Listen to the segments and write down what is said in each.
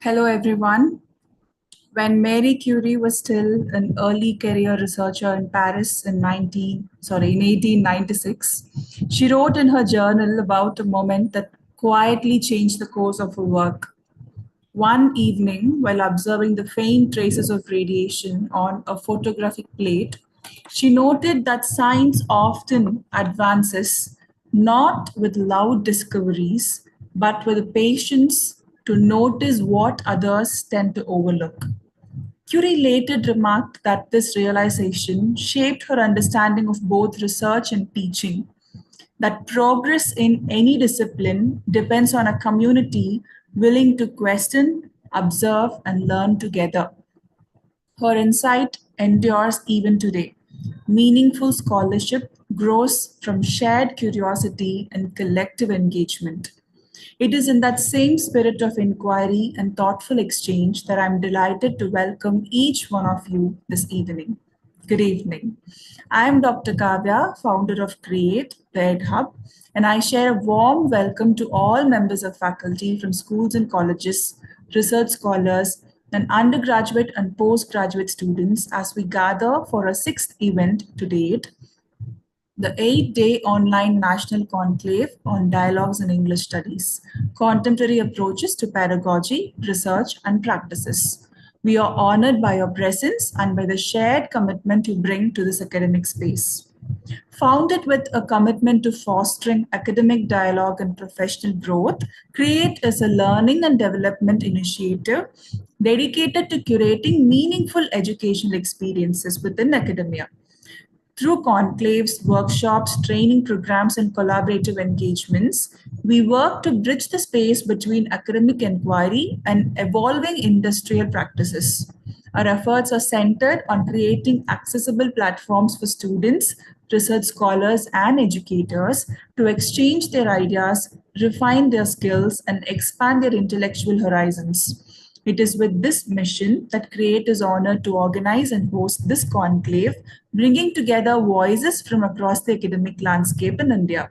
Hello, everyone. When Marie Curie was still an early career researcher in Paris in 1896, she wrote in her journal about a moment that quietly changed the course of her work. One evening, while observing the faint traces of radiation on a photographic plate, she noted that science often advances not with loud discoveries, but with patience to notice what others tend to overlook. Curie later remarked that this realization shaped her understanding of both research and teaching, that progress in any discipline depends on a community willing to question, observe, and learn together. Her insight endures even today. Meaningful scholarship grows from shared curiosity and collective engagement. It is in that same spirit of inquiry and thoughtful exchange that I'm delighted to welcome each one of you this evening. Good evening. I am Dr. Kavya, founder of Create, the Ed Hub, and I share a warm welcome to all members of faculty from schools and colleges, research scholars, and undergraduate and postgraduate students as we gather for a sixth event to date, the 8-day online national conclave on dialogues in English studies, contemporary approaches to pedagogy, research, and practices. We are honored by your presence and by the shared commitment you bring to this academic space. Founded with a commitment to fostering academic dialogue and professional growth, CREATE is a learning and development initiative dedicated to curating meaningful educational experiences within academia. Through conclaves, workshops, training programs, and collaborative engagements, we work to bridge the space between academic inquiry and evolving industrial practices. Our efforts are centered on creating accessible platforms for students, research scholars, and educators to exchange their ideas, refine their skills, and expand their intellectual horizons. It is with this mission that CREATE is honored to organize and host this conclave, bringing together voices from across the academic landscape in India.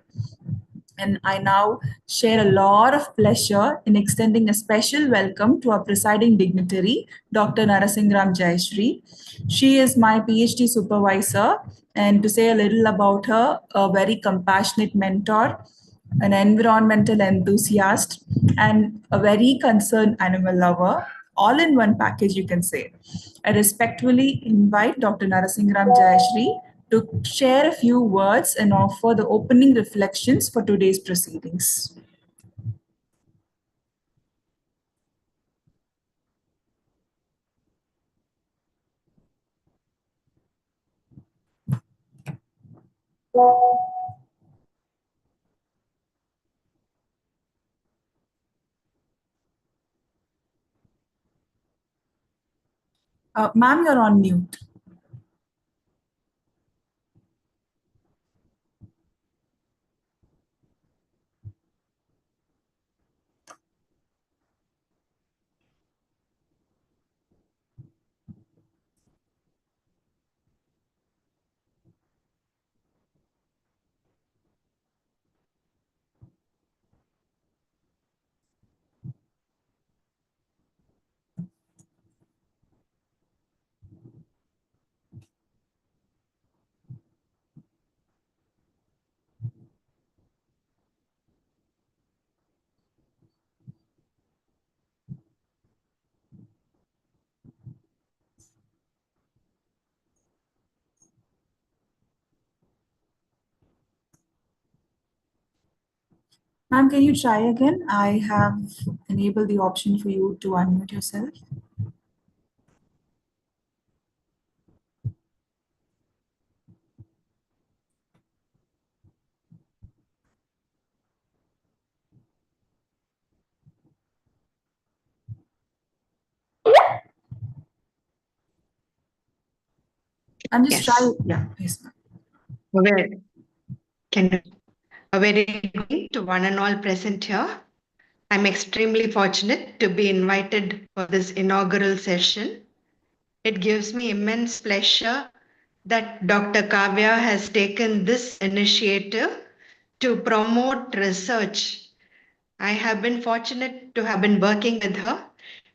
And I now share a lot of pleasure in extending a special welcome to our presiding dignitary, Dr. Narasimhan Jayashree. She is my PhD supervisor, and to say a little about her, a very compassionate mentor, an environmental enthusiast, and a very concerned animal lover, all in one package, you can say. I respectfully invite Dr. Narasimhan Jayashree to share a few words and offer the opening reflections for today's proceedings. Ma'am, you're on mute. Ma'am, can you try again? I have enabled the option for you to unmute yourself. I'm just trying. Yeah, yes, ma'am. Very, a very good evening to one and all present here. I'm extremely fortunate to be invited for this inaugural session. It gives me immense pleasure that Dr. Kavya has taken this initiative to promote research. I have been fortunate to have been working with her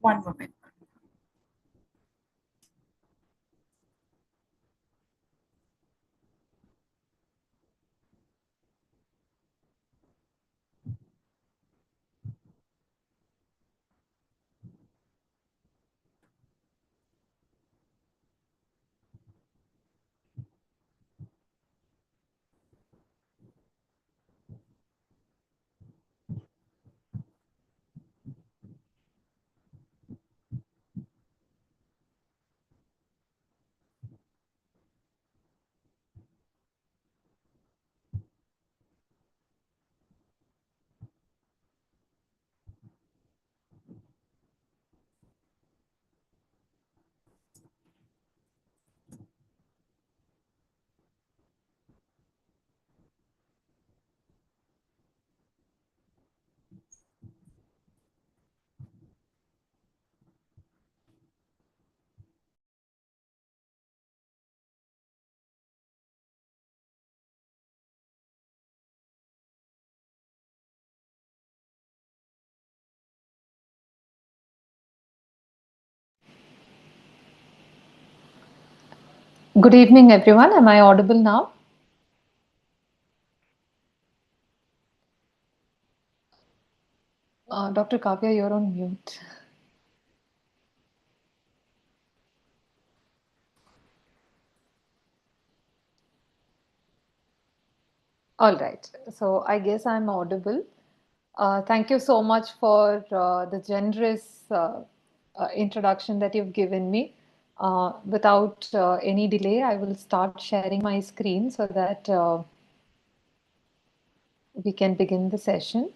One moment. Good evening, everyone. Am I audible now? Dr. Kavya, you're on mute. All right. So I guess I'm audible. Thank you so much for the generous introduction that you've given me. Without any delay, I will start sharing my screen so that we can begin the session.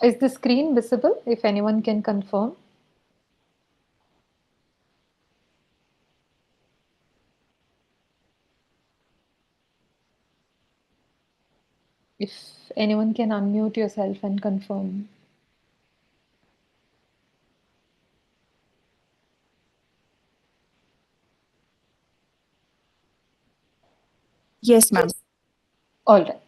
Is the screen visible? If anyone can confirm. If anyone can unmute yourself and confirm. Yes, ma'am. All right.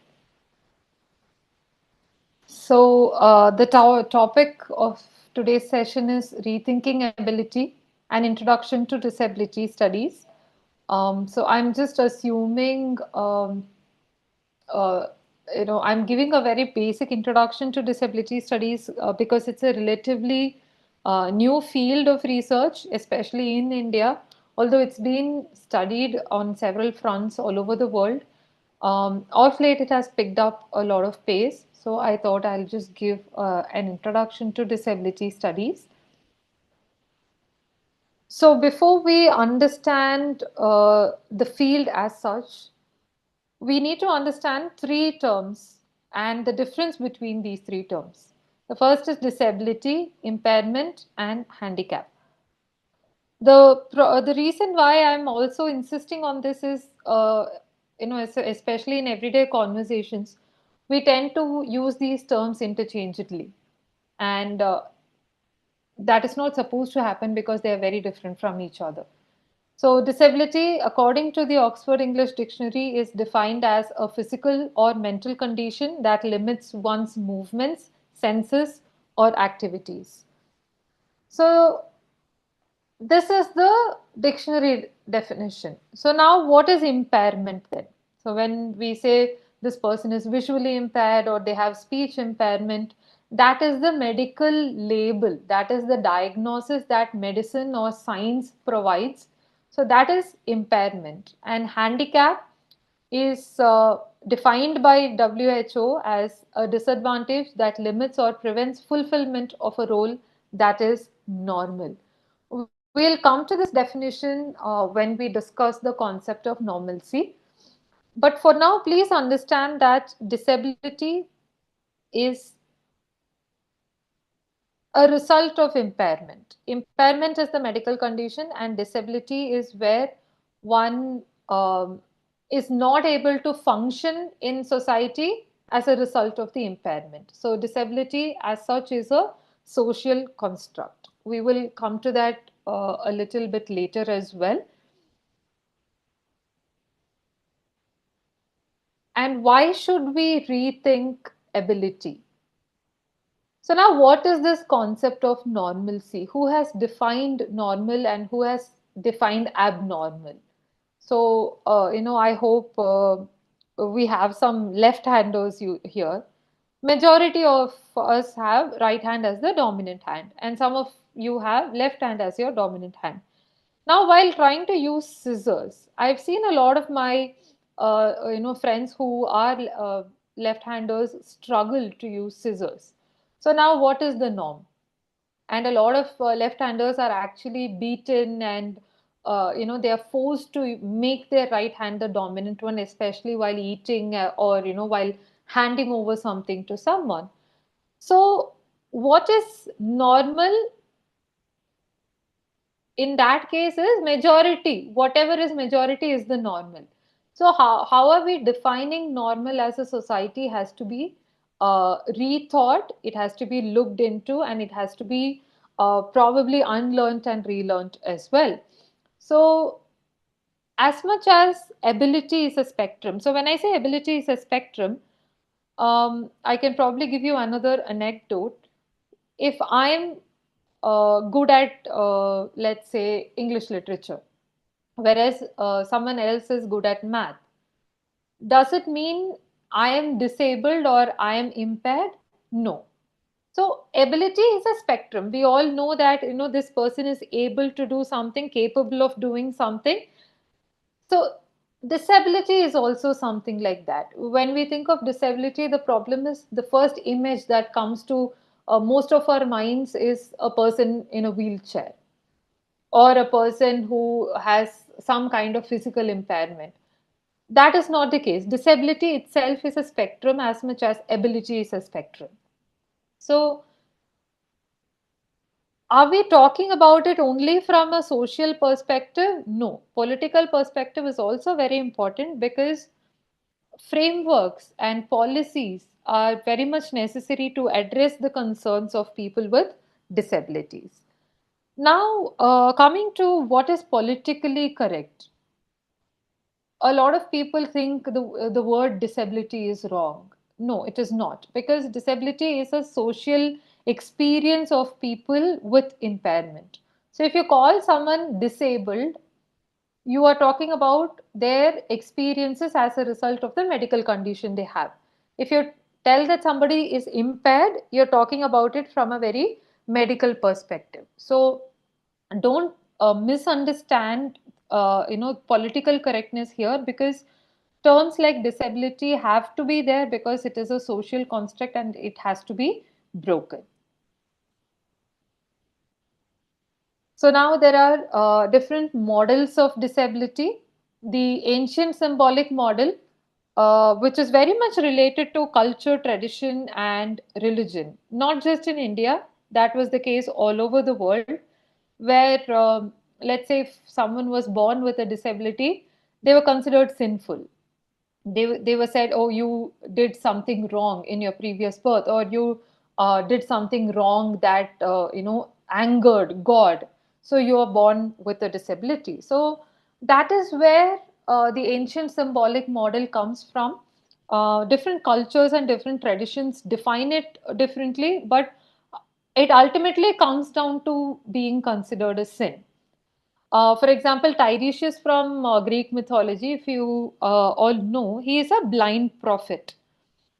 So, the topic of today's session is rethinking ability and introduction to disability studies. So, I'm just assuming, uh, I'm giving a very basic introduction to disability studies because it's a relatively new field of research, especially in India, although it's been studied on several fronts all over the world. Of late, it has picked up a lot of pace. So I thought I'll just give an introduction to disability studies. So before we understand the field as such, we need to understand three terms and the difference between these three terms. The first is disability, impairment, and handicap. The reason why I'm also insisting on this is, especially in everyday conversations, we tend to use these terms interchangeably, and that is not supposed to happen because they are very different from each other. So, disability, according to the Oxford English Dictionary, is defined as a physical or mental condition that limits one's movements, senses, or activities. So, this is the dictionary definition. So now what is impairment then? So when we say this person is visually impaired or they have speech impairment, that is the medical label, that is the diagnosis that medicine or science provides. So that is impairment. And handicap is defined by WHO as a disadvantage that limits or prevents fulfillment of a role that is normal. We'll come to this definition when we discuss the concept of normalcy. But for now, please understand that disability is a result of impairment. Impairment is the medical condition, and disability is where one is not able to function in society as a result of the impairment. So, disability as such is a social construct. We will come to that a little bit later as well. And why should we rethink ability? So now what is this concept of normalcy? Who has defined normal and who has defined abnormal? So, I hope we have some left-handers here. Majority of us have right hand as the dominant hand, and some of you have left hand as your dominant hand. Now, while trying to use scissors, I've seen a lot of my, friends who are left-handers struggle to use scissors. So now, what is the norm? And a lot of left-handers are actually beaten, and they are forced to make their right hand the dominant one, especially while eating or while handing over something to someone. So what is normal in that case is majority. Whatever is majority is the normal. So how are we defining normal as a society has to be rethought, it has to be looked into, and it has to be probably unlearned and relearned as well. So as much as ability is a spectrum, so when I say ability is a spectrum, I can probably give you another anecdote. If I'm good at, let's say, English literature, whereas someone else is good at math, does it mean I am disabled or I am impaired? No. So ability is a spectrum. We all know that this person is able to do something, capable of doing something. So disability is also something like that. When we think of disability, the problem is the first image that comes to most of our minds is a person in a wheelchair or a person who has some kind of physical impairment. That is not the case. Disability itself is a spectrum as much as ability is a spectrum. So, are we talking about it only from a social perspective? No. Political perspective is also very important because frameworks and policies are very much necessary to address the concerns of people with disabilities. Now, coming to what is politically correct, a lot of people think the word disability is wrong. No, it is not, because disability is a social experience of people with impairment. So if you call someone disabled, you are talking about their experiences as a result of the medical condition they have. If you tell that somebody is impaired, you're talking about it from a very medical perspective. So don't misunderstand political correctness here, because terms like disability have to be there because it is a social construct and it has to be broken. So now there are different models of disability. The ancient symbolic model, which is very much related to culture, tradition, and religion, not just in India. That was the case all over the world, where, let's say, if someone was born with a disability, they were considered sinful. They were said, oh, you did something wrong in your previous birth, or you did something wrong that angered God, so you are born with a disability. So that is where the ancient symbolic model comes from. Different cultures and different traditions define it differently, but it ultimately comes down to being considered a sin. For example, Tiresias from Greek mythology, if you all know, he is a blind prophet.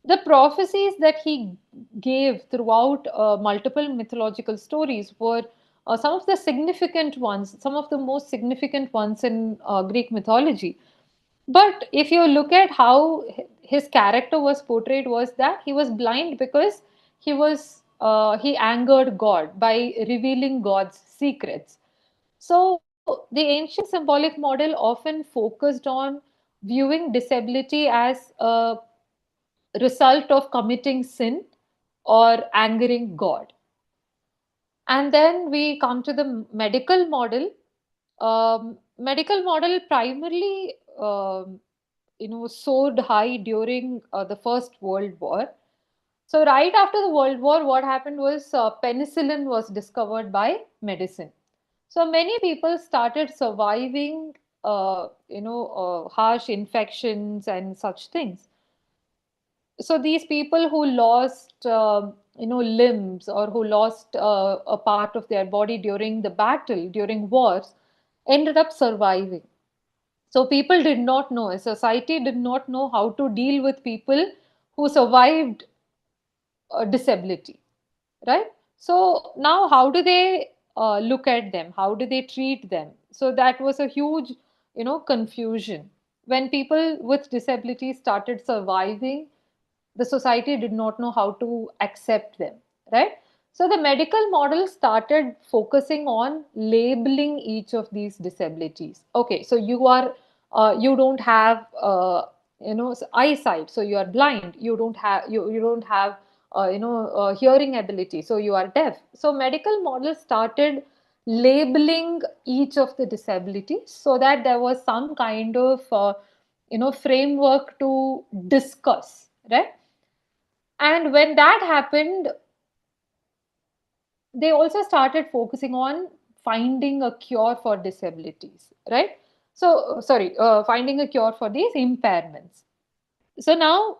The prophecies that he gave throughout multiple mythological stories were some of the significant ones, some of the most significant ones in Greek mythology. But if you look at how his character was portrayed, was that he was blind because he angered God by revealing God's secrets. So the ancient symbolic model often focused on viewing disability as a result of committing sin or angering God. And then we come to the medical model. Medical model primarily, soared high during the First World War. So right after the World War, what happened was penicillin was discovered by medicine. So many people started surviving, harsh infections and such things. So these people who lost limbs, or who lost a part of their body during the battle, during wars, ended up surviving. So people did not know, society did not know how to deal with people who survived disability, right? So now how do they look at them? How do they treat them? So that was a huge, confusion. When people with disabilities started surviving, the society did not know how to accept them, right? So the medical model started focusing on labeling each of these disabilities. Okay, so you don't have eyesight, so you are blind. You don't have hearing ability, so you are deaf. So medical models started labeling each of the disabilities, so that there was some kind of framework to discuss, right? And when that happened, they also started focusing on finding a cure for disabilities, right? So, sorry, finding a cure for these impairments. So now,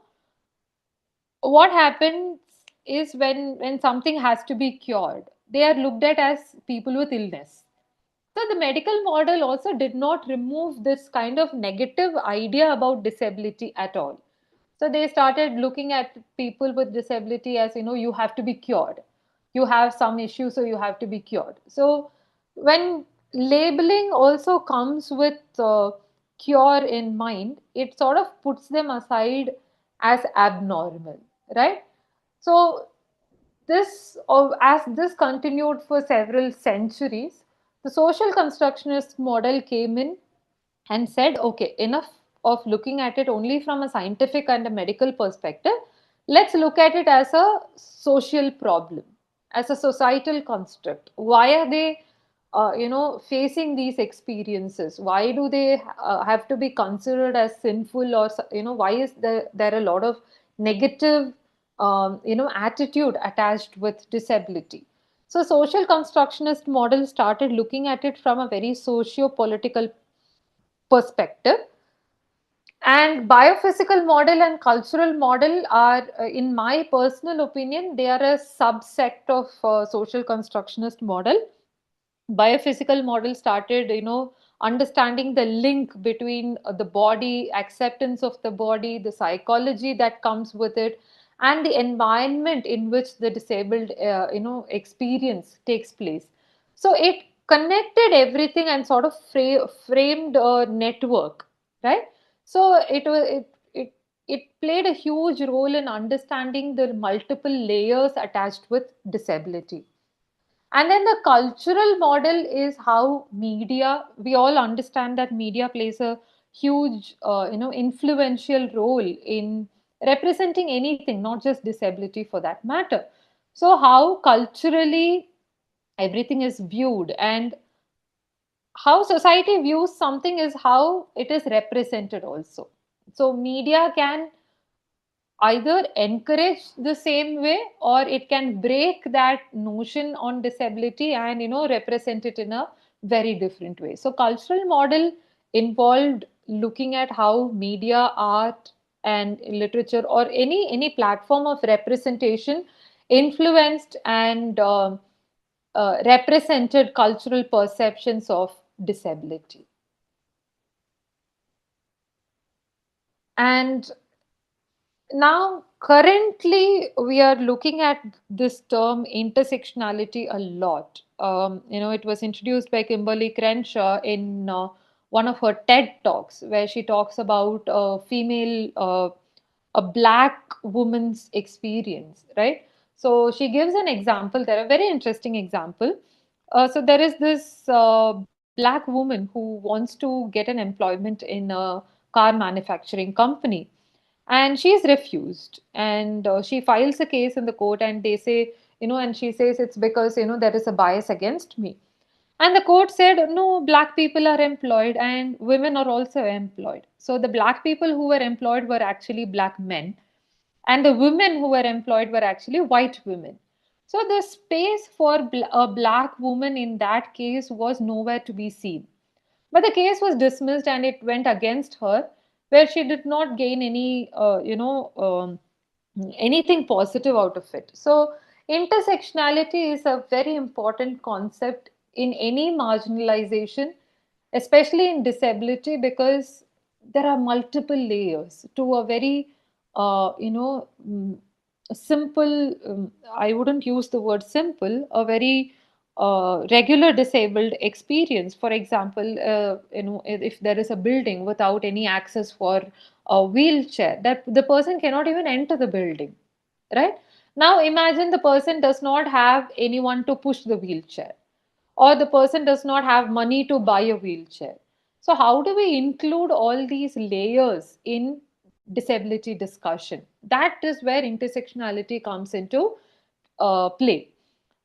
what happens is, when something has to be cured, they are looked at as people with illness. So the medical model also did not remove this kind of negative idea about disability at all. So they started looking at people with disability as, you have to be cured. You have some issue, so you have to be cured. So when labeling also comes with cure in mind, it sort of puts them aside as abnormal, right? So as this continued for several centuries, the social constructionist model came in and said, okay, enough of looking at it only from a scientific and a medical perspective. Let's look at it as a social problem, as a societal construct. Why are they, facing these experiences? Why do they have to be considered as sinful, or, why is there a lot of negative, attitude attached with disability? So, social constructionist model started looking at it from a very socio-political perspective. And biophysical model and cultural model are, in my personal opinion, they are a subsect of social constructionist model. Biophysical model started, understanding the link between the body, acceptance of the body, the psychology that comes with it, and the environment in which the disabled, experience takes place. So it connected everything and sort of framed a network, right? So it played a huge role in understanding the multiple layers attached with disability. And then the cultural model is how media, we all understand that media plays a huge, influential role in representing anything, not just disability for that matter. So, how culturally everything is viewed, and how society views something is how it is represented also. So, media can either encourage the same way, or it can break that notion on disability and represent it in a very different way. So cultural model involved looking at how media, art, and literature, or any platform of representation, influenced and represented cultural perceptions of disability. And now, currently, we are looking at this term intersectionality a lot. It was introduced by Kimberly Crenshaw in one of her TED talks, where she talks about a black woman's experience, right? So she gives an example there, a very interesting example. So there is this black woman who wants to get an employment in a car manufacturing company, and she is refused, and she files a case in the court, and they say, and she says it's because there is a bias against me. And the court said, no, black people are employed and women are also employed. So the black people who were employed were actually black men, and the women who were employed were actually white women. So the space for a black woman in that case was nowhere to be seen. But the case was dismissed and it went against her, where she did not gain any, anything positive out of it. So, intersectionality is a very important concept in any marginalization, especially in disability, because there are multiple layers to a very, simple, I wouldn't use the word simple, a very regular disabled experience. For example, if there is a building without any access for a wheelchair, that the person cannot even enter the building, right? Now imagine the person does not have anyone to push the wheelchair, or the person does not have money to buy a wheelchair. So how do we include all these layers in disability discussion? That is where intersectionality comes into play.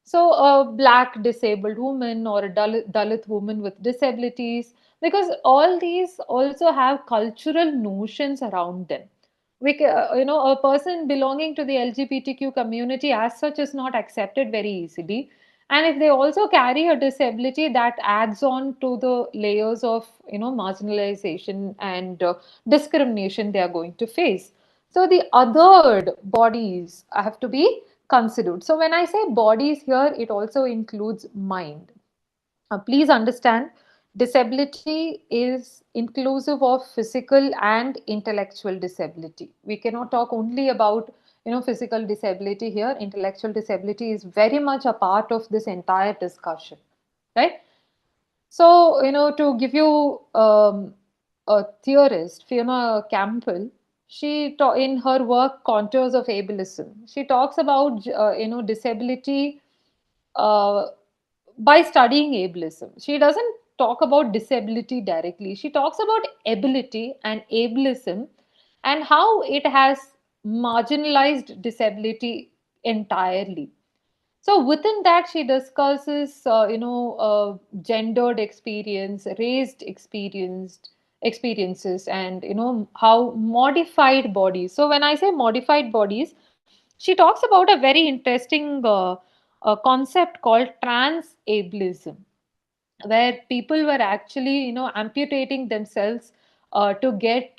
So, a black disabled woman or a Dalit woman with disabilities, because all these also have cultural notions around them. A person belonging to the LGBTQ community as such is not accepted very easily. And if they also carry a disability, that adds on to the layers of, marginalization and discrimination they are going to face. So the othered bodies have to be considered. So when I say bodies here, it also includes mind. Please understand, disability is inclusive of physical and intellectual disability. We cannot talk only about physical disability here. Intellectual disability is very much a part of this entire discussion, right? So, to give you a theorist, Fiona Campbell, in her work Contours of Ableism, she talks about disability uh, by studying ableism. She doesn't talk about disability directly. She talks about ability and ableism and how it has marginalized disability entirely. So within that, she discusses, gendered experience, raised experiences, and how modified bodies. So when I say modified bodies, she talks about a very interesting concept called trans ableism, where people were actually amputating themselves to get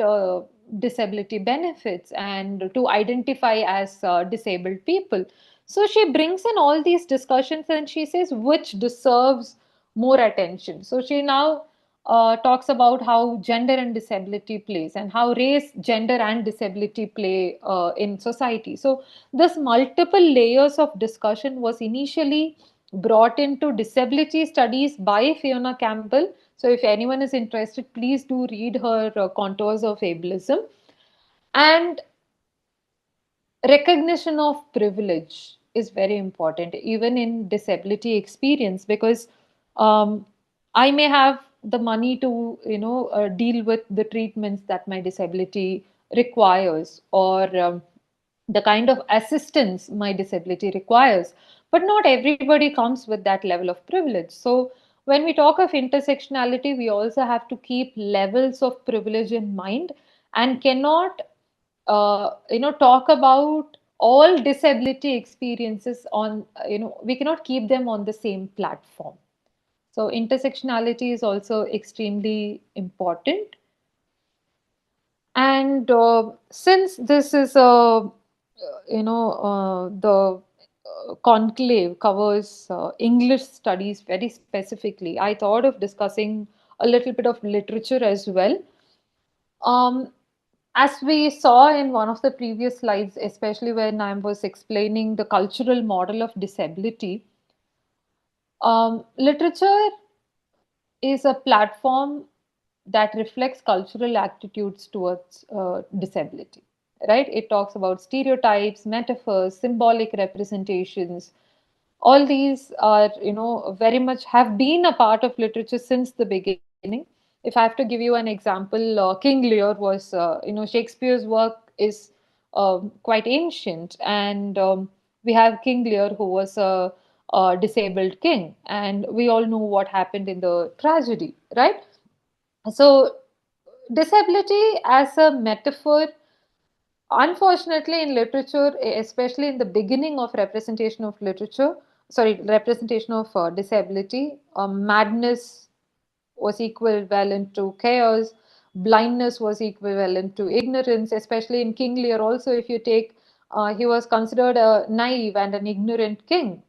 disability benefits and to identify as disabled people. So she brings in all these discussions and she says which deserves more attention. So she now talks about how gender and disability plays, and how race, gender and disability play in society. So this multiple layers of discussion was initially brought into disability studies by Fiona Campbell. So, if anyone is interested, please do read her Contours of Ableism. And recognition of privilege is very important, even in disability experience, because um, I may have the money to, deal with the treatments that my disability requires, or the kind of assistance my disability requires. But not everybody comes with that level of privilege. So, when we talk of intersectionality, we also have to keep levels of privilege in mind, and cannot, talk about all disability experiences on, we cannot keep them on the same platform. So, intersectionality is also extremely important. And since this is the conclave covers English studies very specifically, I thought of discussing a little bit of literature as well. Um, as we saw in one of the previous slides, especially when I was explaining the cultural model of disability, literature is a platform that reflects cultural attitudes towards disability, right? It talks about stereotypes, metaphors, symbolic representations. All these are, very much have been a part of literature since the beginning. If I have to give you an example, King Lear was, Shakespeare's work is quite ancient, and we have King Lear, who was a disabled king, and we all know what happened in the tragedy, right? So, disability as a metaphor, unfortunately, in literature, especially in the beginning of representation of literature, sorry, representation of disability, madness was equivalent to chaos, blindness was equivalent to ignorance, especially in King Lear. Also, if you take He was considered a naive and an ignorant king.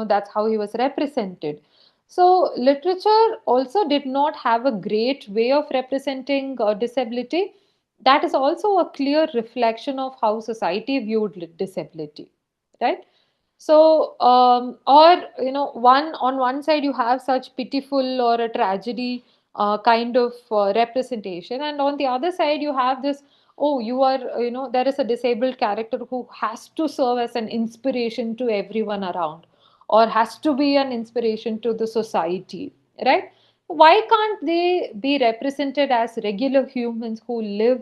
That's how he was represented. So, literature also did not have a great way of representing disability. That is also a clear reflection of how society viewed disability, right? So, or one on one side you have such pitiful or a tragedy kind of representation, and on the other side you have this, oh, you are, there is a disabled character who has to serve as an inspiration to everyone around, or has to be an inspiration to the society, right? Why can't they be represented as regular humans who live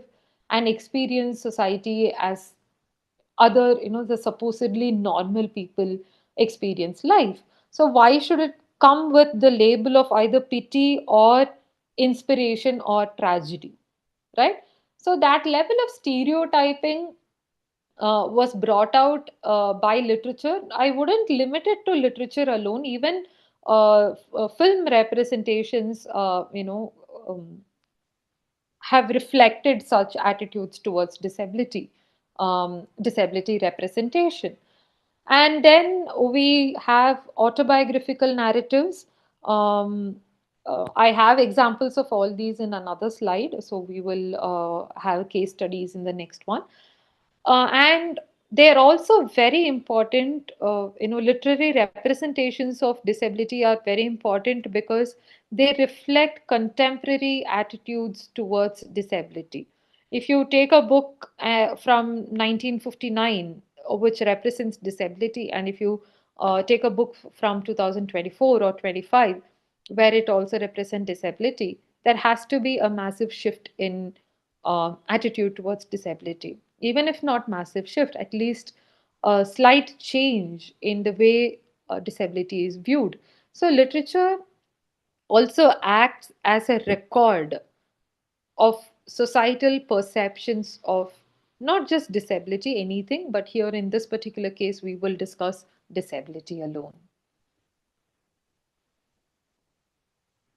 and experience society as other, the supposedly normal people experience life? So why should it come with the label of either pity or inspiration or tragedy, right? So that level of stereotyping was brought out by literature. I wouldn't limit it to literature alone. Even film representations, have reflected such attitudes towards disability representation. And then we have autobiographical narratives. I have examples of all these in another slide, so we will have case studies in the next one. And they're also very important. Literary representations of disability are very important because they reflect contemporary attitudes towards disability. If you take a book from 1959, which represents disability, and if you take a book from 2024 or 25, where it also represents disability, there has to be a massive shift in attitude towards disability. Even if not massive shift, at least a slight change in the way disability is viewed. So literature also acts as a record of societal perceptions of not just disability, anything, but here in this particular case, we will discuss disability alone.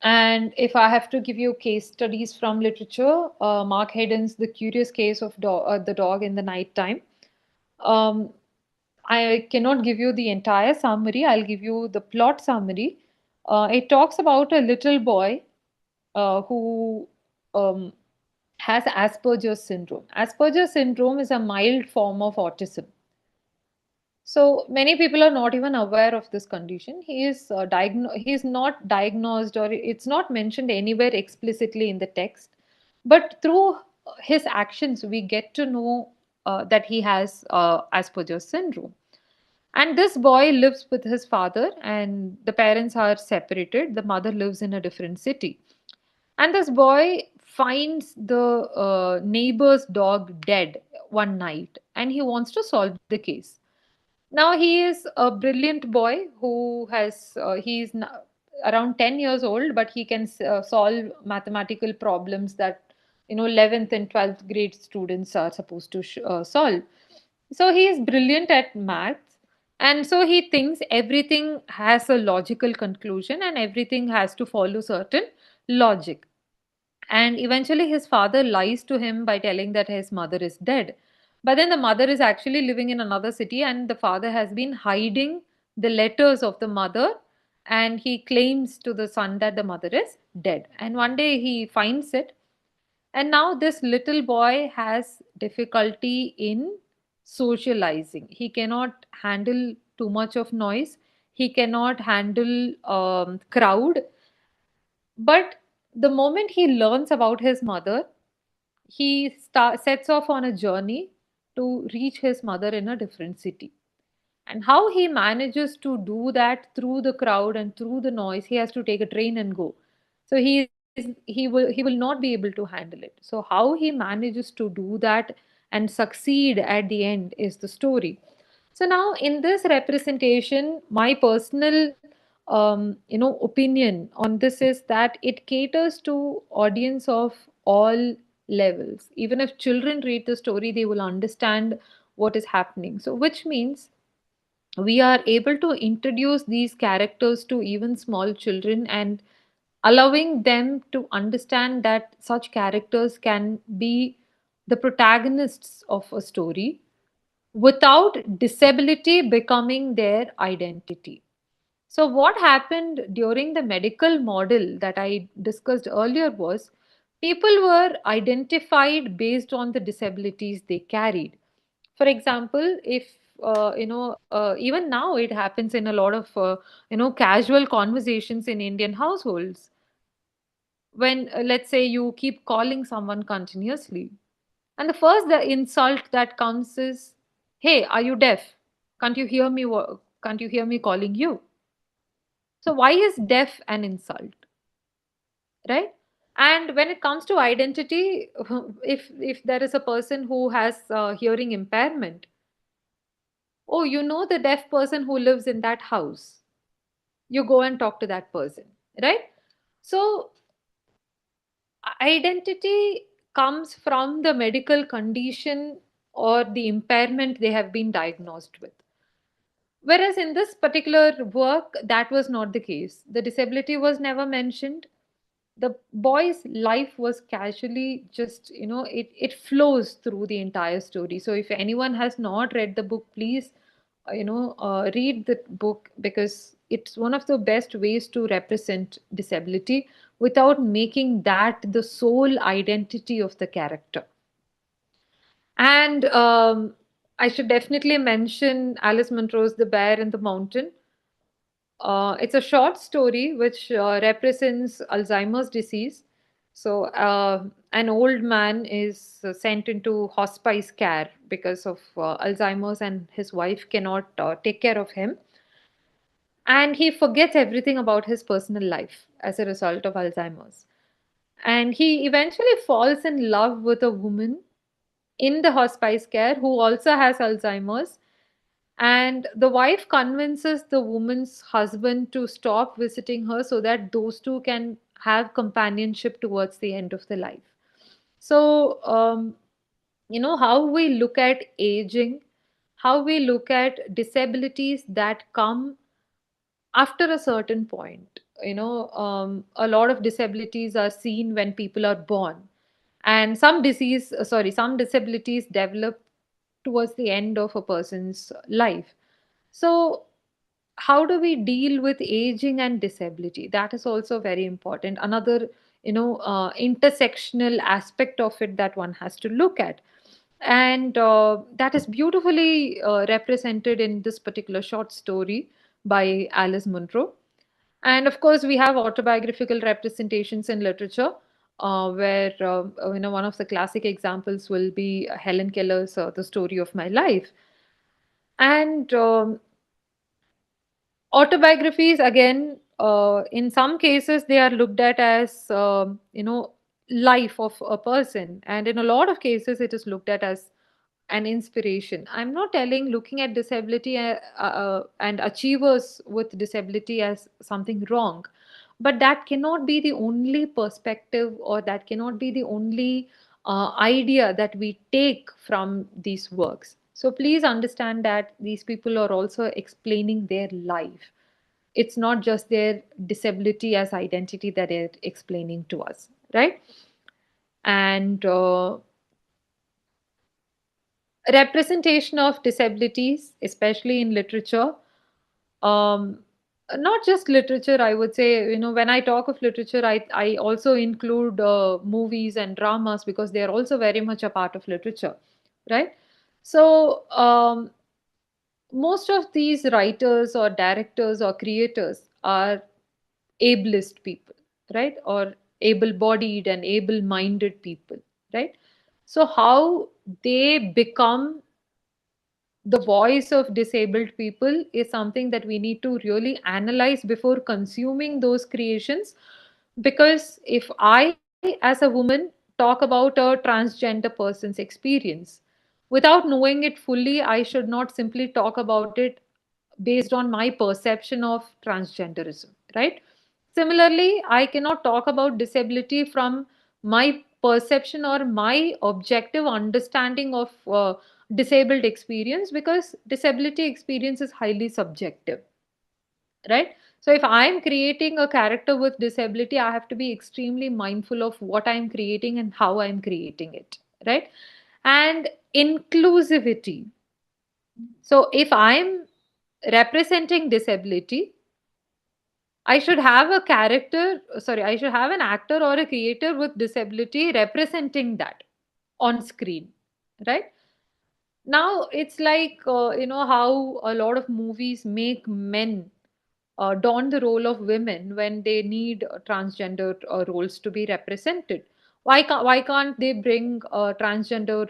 And if I have to give you case studies from literature, Mark Haddon's The Curious Case of the Dog in the Night Time. Um, I cannot give you the entire summary. I'll give you the plot summary. It talks about a little boy who um, has Asperger's syndrome. Asperger's syndrome is a mild form of autism. So many people are not even aware of this condition. He is not diagnosed, or it's not mentioned anywhere explicitly in the text. But through his actions, we get to know that he has Asperger's syndrome. And this boy lives with his father, and the parents are separated. The mother lives in a different city. And this boy finds the neighbor's dog dead one night, and he wants to solve the case. Now he is a brilliant boy who around 10 years old, but he can solve mathematical problems that 11th and 12th grade students are supposed to solve. So he is brilliant at maths, and so he thinks everything has a logical conclusion and everything has to follow certain logic. And eventually, his father lies to him by telling that his mother is dead. But then the mother is actually living in another city, and the father has been hiding the letters of the mother. And he claims to the son that the mother is dead. And one day he finds it. And now this little boy has difficulty in socializing. He cannot handle too much of noise. He cannot handle crowd. But the moment he learns about his mother, he sets off on a journey to reach his mother in a different city. And how he manages to do that through the crowd and through the noise, he has to take a train and go. So he will not be able to handle it. So how he manages to do that and succeed at the end is the story. So now in this representation, my personal opinion on this is that it caters to audience of all levels. Even if children read the story, they will understand what is happening. So which means we are able to introduce these characters to even small children, and allowing them to understand that such characters can be the protagonists of a story, without disability becoming their identity. So, what happened during the medical model that I discussed earlier was people were identified based on the disabilities they carried. For example, if even now it happens in a lot of casual conversations in Indian households. When let's say you keep calling someone continuously, and the insult that comes is, "Hey, are you deaf? Can't you hear me? Can't you hear me calling you?" So why is deaf an insult, right? And when it comes to identity, if there is a person who has hearing impairment, oh, you know the deaf person who lives in that house. You go and talk to that person, right? So identity comes from the medical condition or the impairment they have been diagnosed with. Whereas in this particular work, that was not the case. The disability was never mentioned. The boy's life was casually just, it flows through the entire story. So if anyone has not read the book, please, read the book, because it's one of the best ways to represent disability without making that the sole identity of the character. And I should definitely mention Alice Munro's The Bear in the Mountain. It's a short story which represents Alzheimer's disease. So, an old man is sent into hospice care because of Alzheimer's, and his wife cannot take care of him. And he forgets everything about his personal life as a result of Alzheimer's. And he eventually falls in love with a woman in the hospice care who also has Alzheimer's, and the wife convinces the woman's husband to stop visiting her so that those two can have companionship towards the end of the life. So, how we look at aging, how we look at disabilities that come after a certain point. A lot of disabilities are seen when people are born, and some disabilities develop towards the end of a person's life. So, how do we deal with aging and disability? That is also very important. Another, intersectional aspect of it that one has to look at. And that is beautifully represented in this particular short story by Alice Munro. And of course, we have autobiographical representations in literature, where one of the classic examples will be Helen Keller's "The Story of My Life." And autobiographies, again, in some cases, they are looked at as life of a person, and in a lot of cases, it is looked at as an inspiration. I'm not telling looking at disability and achievers with disability as something wrong, but that cannot be the only perspective, or that cannot be the only idea that we take from these works. So please understand that these people are also explaining their life. It's not just their disability as identity that they're explaining to us, right? And representation of disabilities, especially in literature, um, not just literature, I would say, when I talk of literature, I also include movies and dramas, because they are also very much a part of literature, right? So, most of these writers or directors or creators are ableist people, right? Or able bodied and able minded people, right? So, how they become the voice of disabled people is something that we need to really analyze before consuming those creations. Because if I, as a woman, talk about a transgender person's experience without knowing it fully, I should not simply talk about it based on my perception of transgenderism, right? Similarly, I cannot talk about disability from my perception or my objective understanding of disabled experience, because disability experience is highly subjective, right? So if I'm creating a character with disability, I have to be extremely mindful of what I'm creating and how I'm creating it, right? And inclusivity. So if I'm representing disability, I should have a character, sorry, I should have an actor or a creator with disability representing that on screen, right? Now it's like, how a lot of movies make men don the role of women when they need transgender roles to be represented. Why can't they bring transgender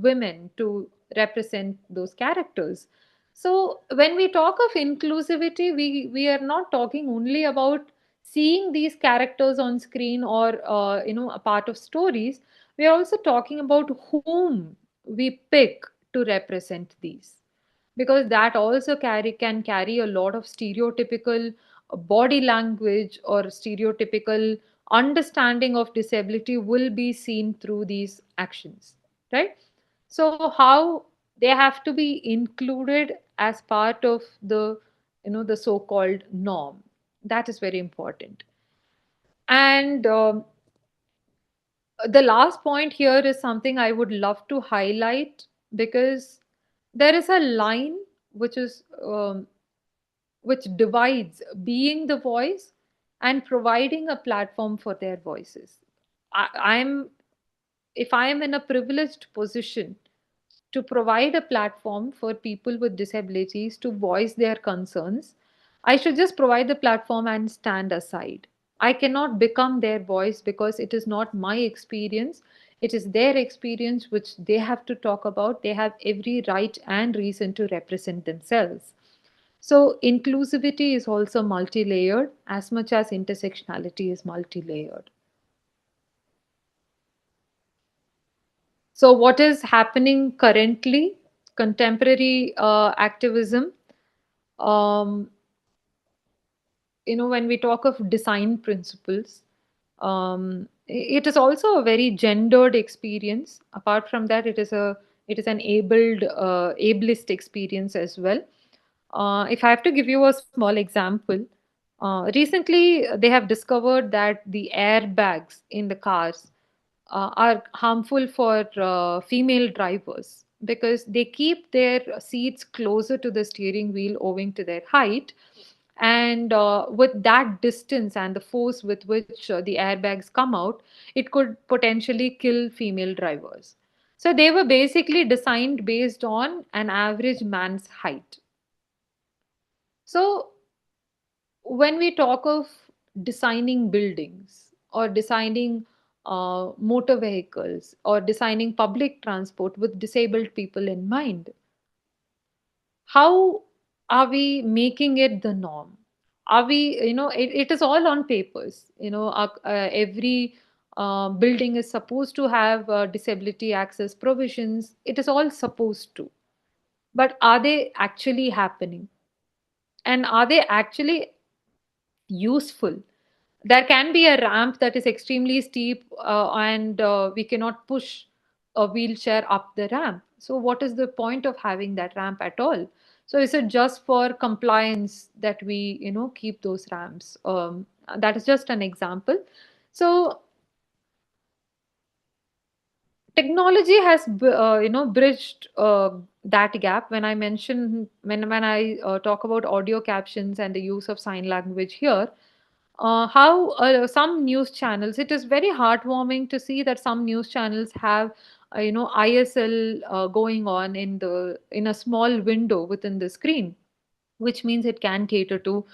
women to represent those characters? So when we talk of inclusivity, we are not talking only about seeing these characters on screen or a part of stories. We are also talking about whom we pick to represent these, because that also can carry a lot of stereotypical body language or stereotypical understanding of disability will be seen through these actions, right? So how they have to be included as part of the so called norm, that is very important. And the last point here is something I would love to highlight, because there is a line which is which divides being the voice and providing a platform for their voices. I'm If I am in a privileged position to provide a platform for people with disabilities to voice their concerns, I should just provide the platform and stand aside. I cannot become their voice because it is not my experience. It is their experience which they have to talk about. They have every right and reason to represent themselves. So, inclusivity is also multi layered as much as intersectionality is multi layered. So, what is happening currently? Contemporary activism. Um, when we talk of design principles, it is also a very gendered experience. Apart from that, it is an ableist experience as well. If I have to give you a small example, recently they have discovered that the airbags in the cars are harmful for female drivers because they keep their seats closer to the steering wheel owing to their height. And with that distance and the force with which the airbags come out, it could potentially kill female drivers. So they were basically designed based on an average man's height. So when we talk of designing buildings or designing motor vehicles or designing public transport with disabled people in mind, how are we making it the norm? Are we, it is all on papers. Every building is supposed to have disability access provisions. It is all supposed to. But are they actually happening? And are they actually useful? There can be a ramp that is extremely steep, and we cannot push a wheelchair up the ramp. So what is the point of having that ramp at all? So is it just for compliance that we keep those ramps? That is just an example. So technology has bridged that gap. When I mention when I talk about audio captions and the use of sign language here, how some news channels, it is very heartwarming to see that some news channels have ISL going on in a small window within the screen, which means it can cater to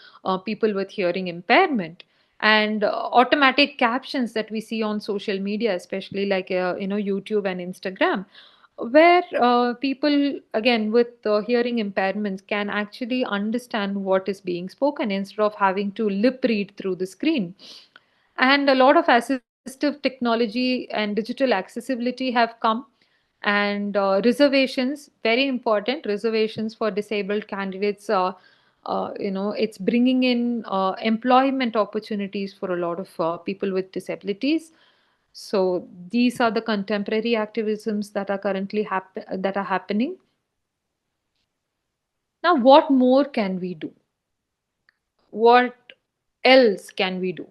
people with hearing impairment. And automatic captions that we see on social media, especially like YouTube and Instagram, where people again with hearing impairments can actually understand what is being spoken instead of having to lip read through the screen. And a lot of assistive technology and digital accessibility have come. And reservations, very important, reservations for disabled candidates, it's bringing in employment opportunities for a lot of people with disabilities. So these are the contemporary activisms that are currently that are happening. Now, what more can we do? What else can we do?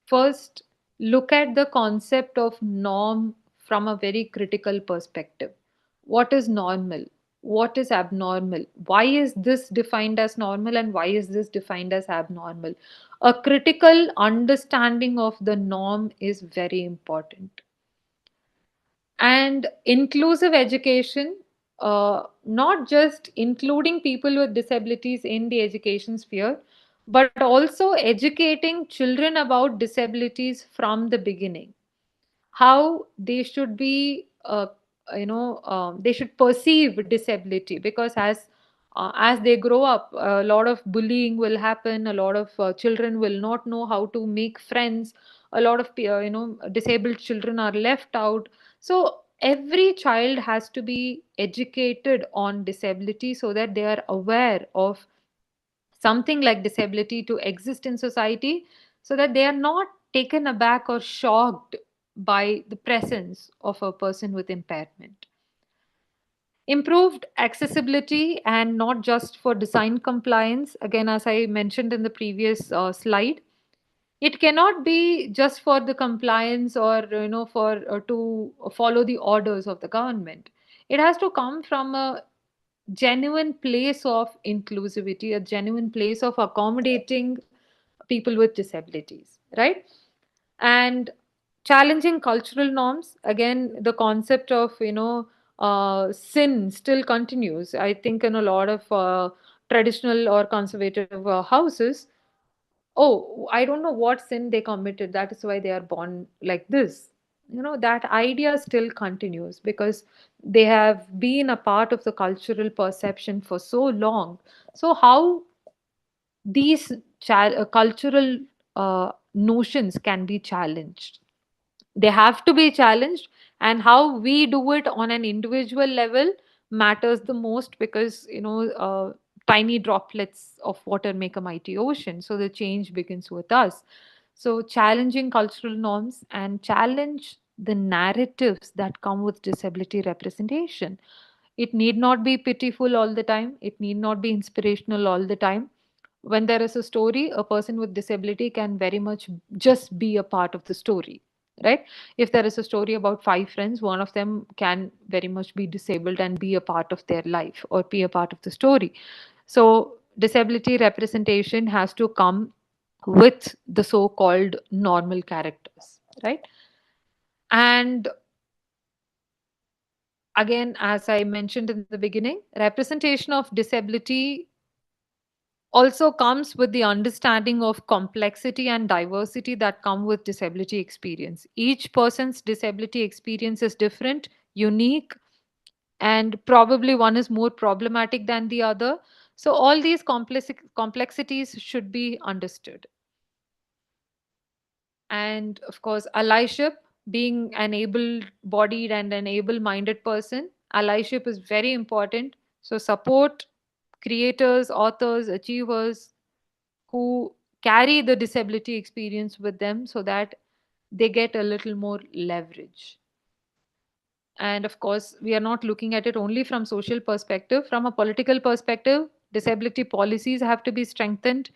First, look at the concept of norm from a very critical perspective. What is normal? what is abnormal, why is this defined as normal, and why is this defined as abnormal. A critical understanding of the norm is very important. And inclusive education, not just including people with disabilities in the education sphere, but also educating children about disabilities from the beginning, how they should be they should perceive disability, because as they grow up, a lot of bullying will happen, a lot of children will not know how to make friends, a lot of disabled children are left out. So every child has to be educated on disability so that they are aware of something like disability to exist in society, so that they are not taken aback or shocked by the presence of a person with impairment. Improved accessibility, and not just for design compliance, again, as I mentioned in the previous slide, it cannot be just for the compliance, or for to follow the orders of the government. It has to come from a genuine place of inclusivity, a genuine place of accommodating people with disabilities, right? And challenging cultural norms, again, the concept of sin still continues, I think, in a lot of traditional or conservative houses. Oh, I don't know what sin they committed, that is why they are born like this. That idea still continues because they have been a part of the cultural perception for so long. So how these cultural notions can be challenged? They have to be challenged, and how we do it on an individual level matters the most, because tiny droplets of water make a mighty ocean, so the change begins with us. So challenging cultural norms and challenge the narratives that come with disability representation. It need not be pitiful all the time, it need not be inspirational all the time. When there is a story, a person with disability can very much just be a part of the story, right? If there is a story about five friends, one of them can very much be disabled and be a part of their life or be a part of the story. So disability representation has to come with the so called normal characters, right? And again, as I mentioned in the beginning, representation of disability also comes with the understanding of complexity and diversity that come with disability experience. Each person's disability experience is different, unique, and probably one is more problematic than the other. So all these complexities should be understood. And of course, allyship, being an able-bodied and an able-minded person, allyship is very important. So support creators, authors, achievers who carry the disability experience with them, so that they get a little more leverage. And of course, we are not looking at it only from social perspective. From a political perspective, disability policies have to be strengthened.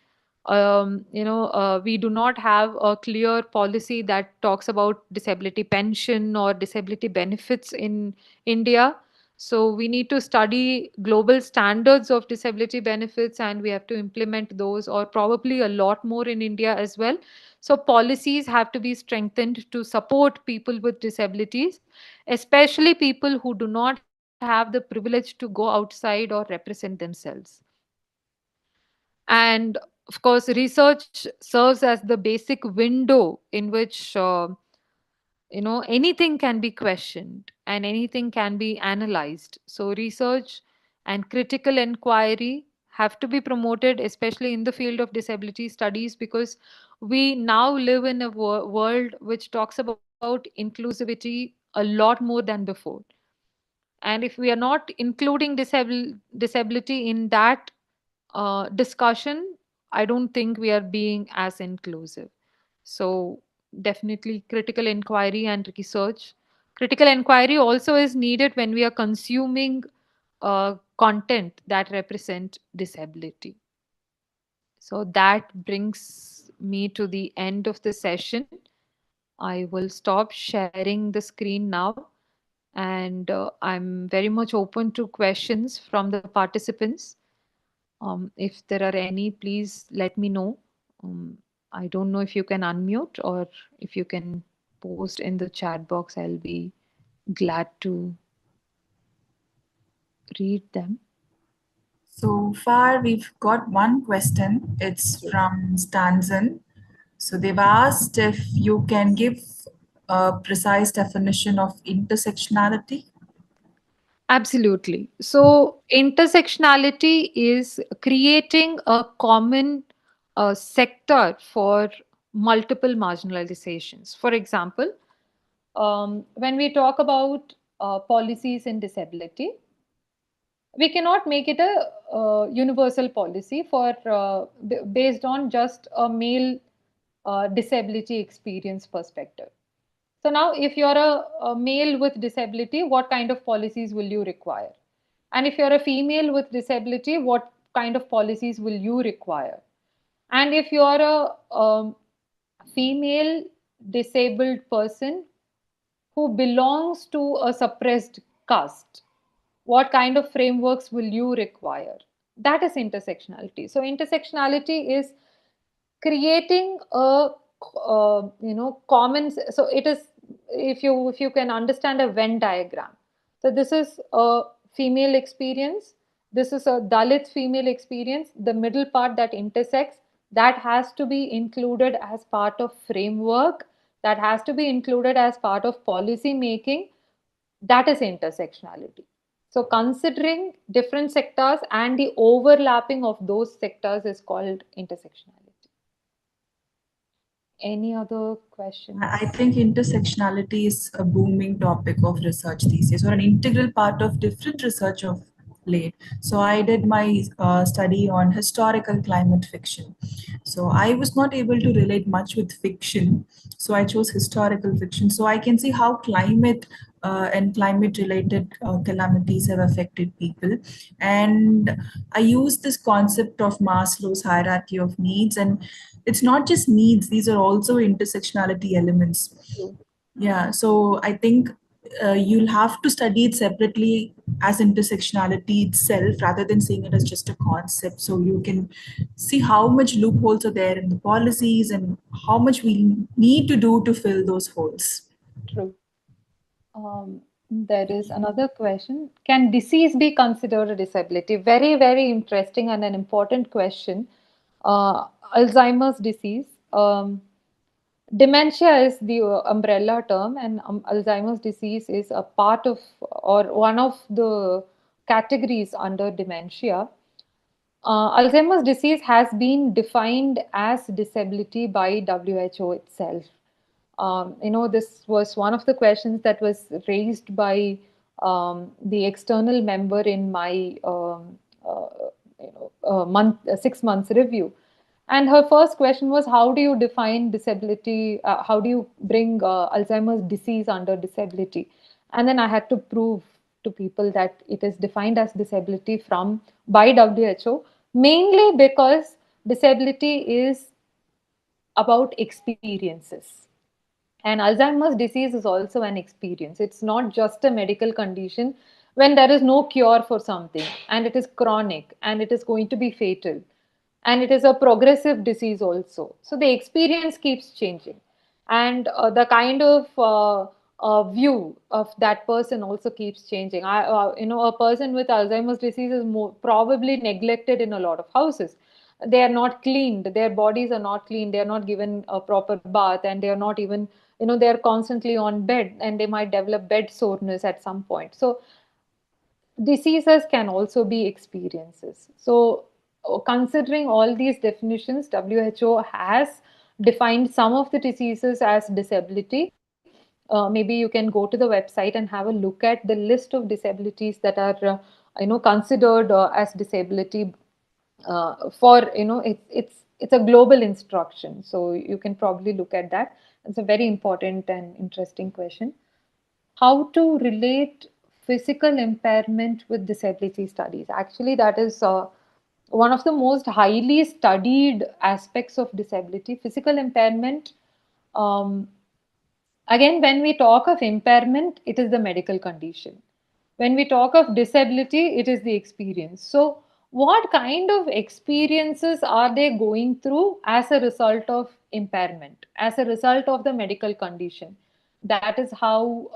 We do not have a clear policy that talks about disability pension or disability benefits in India. So we need to study global standards of disability benefits, and we have to implement those, or probably a lot more in India as well. So policies have to be strengthened to support people with disabilities, especially people who do not have the privilege to go outside or represent themselves. And of course, research serves as the basic window in which anything can be questioned and anything can be analyzed. So research and critical inquiry have to be promoted, especially in the field of disability studies, because we now live in a world which talks about inclusivity a lot more than before. And if we are not including disability in that discussion, I don't think we are being as inclusive. So, definitely critical inquiry and research. Critical inquiry also is needed when we are consuming content that represent disability. So, that brings me to the end of the session. I will stop sharing the screen now and I'm very much open to questions from the participants. If there are any, please let me know. Um, I don't know if you can unmute or if you can post in the chat box. I'll be glad to read them. So far, we've got one question. It's Yes. from Stanzen. So they've asked if you can give a precise definition of intersectionality. Absolutely. So, intersectionality is creating a common sector for multiple marginalizations. For example, when we talk about policies in disability, we cannot make it a universal policy for based on just a male disability experience perspective. So now, if you're a male with disability, what kind of policies will you require? And if you're a female with disability, what kind of policies will you require? And if you're a female disabled person who belongs to a suppressed caste, what kind of frameworks will you require? That is intersectionality. So intersectionality is creating a common. So it is, if you can understand a Venn diagram. So this is a female experience, this is a Dalit female experience, the middle part that intersects, that has to be included as part of framework, that has to be included as part of policy making. That is intersectionality. So considering different sectors and the overlapping of those sectors is called intersectionality. Any other questions? I think intersectionality is a booming topic of research these days, or an integral part of different research of late. So I did my study on historical climate fiction. So I was not able to relate much with fiction. So I chose historical fiction. So I can see how climate and climate related calamities have affected people. And I use this concept of Maslow's hierarchy of needs, and it's not just needs, these are also intersectionality elements. True. Yeah, so I think you'll have to study it separately as intersectionality itself rather than seeing it as just a concept. So you can see how much loopholes are there in the policies and how much we need to do to fill those holes. True. There is another question. Can disease be considered a disability? Very, very interesting and an important question. Alzheimer's disease. Dementia is the umbrella term, and Alzheimer's disease is a part of or one of the categories under dementia. Alzheimer's disease has been defined as disability by WHO itself. This was one of the questions that was raised by the external member in my month 6 months review. And her first question was, how do you define disability? How do you bring Alzheimer's disease under disability? And then I had to prove to people that it is defined as disability from by WHO, mainly because disability is about experiences. And Alzheimer's disease is also an experience. It's not just a medical condition when there is no cure for something and it is chronic and it is going to be fatal. And it is a progressive disease also. So the experience keeps changing. And the kind of view of that person also keeps changing. A person with Alzheimer's disease is probably neglected in a lot of houses. They are not cleaned, their bodies are not cleaned, they are not given a proper bath, and they are not even, they are constantly on bed, and they might develop bed soreness at some point. So diseases can also be experiences. So considering all these definitions, WHO has defined some of the diseases as disability. Maybe you can go to the website and have a look at the list of disabilities that are considered as disability. For it's a global instruction, so you can probably look at that. It's a very important and interesting question. How to relate physical impairment with disability studies? Actually, that is one of the most highly studied aspects of disability. Physical impairment, um, Again, when we talk of impairment, it is the medical condition. When we talk of disability, it is the experience. So, what kind of experiences are they going through as a result of impairment, as a result of the medical condition? That is how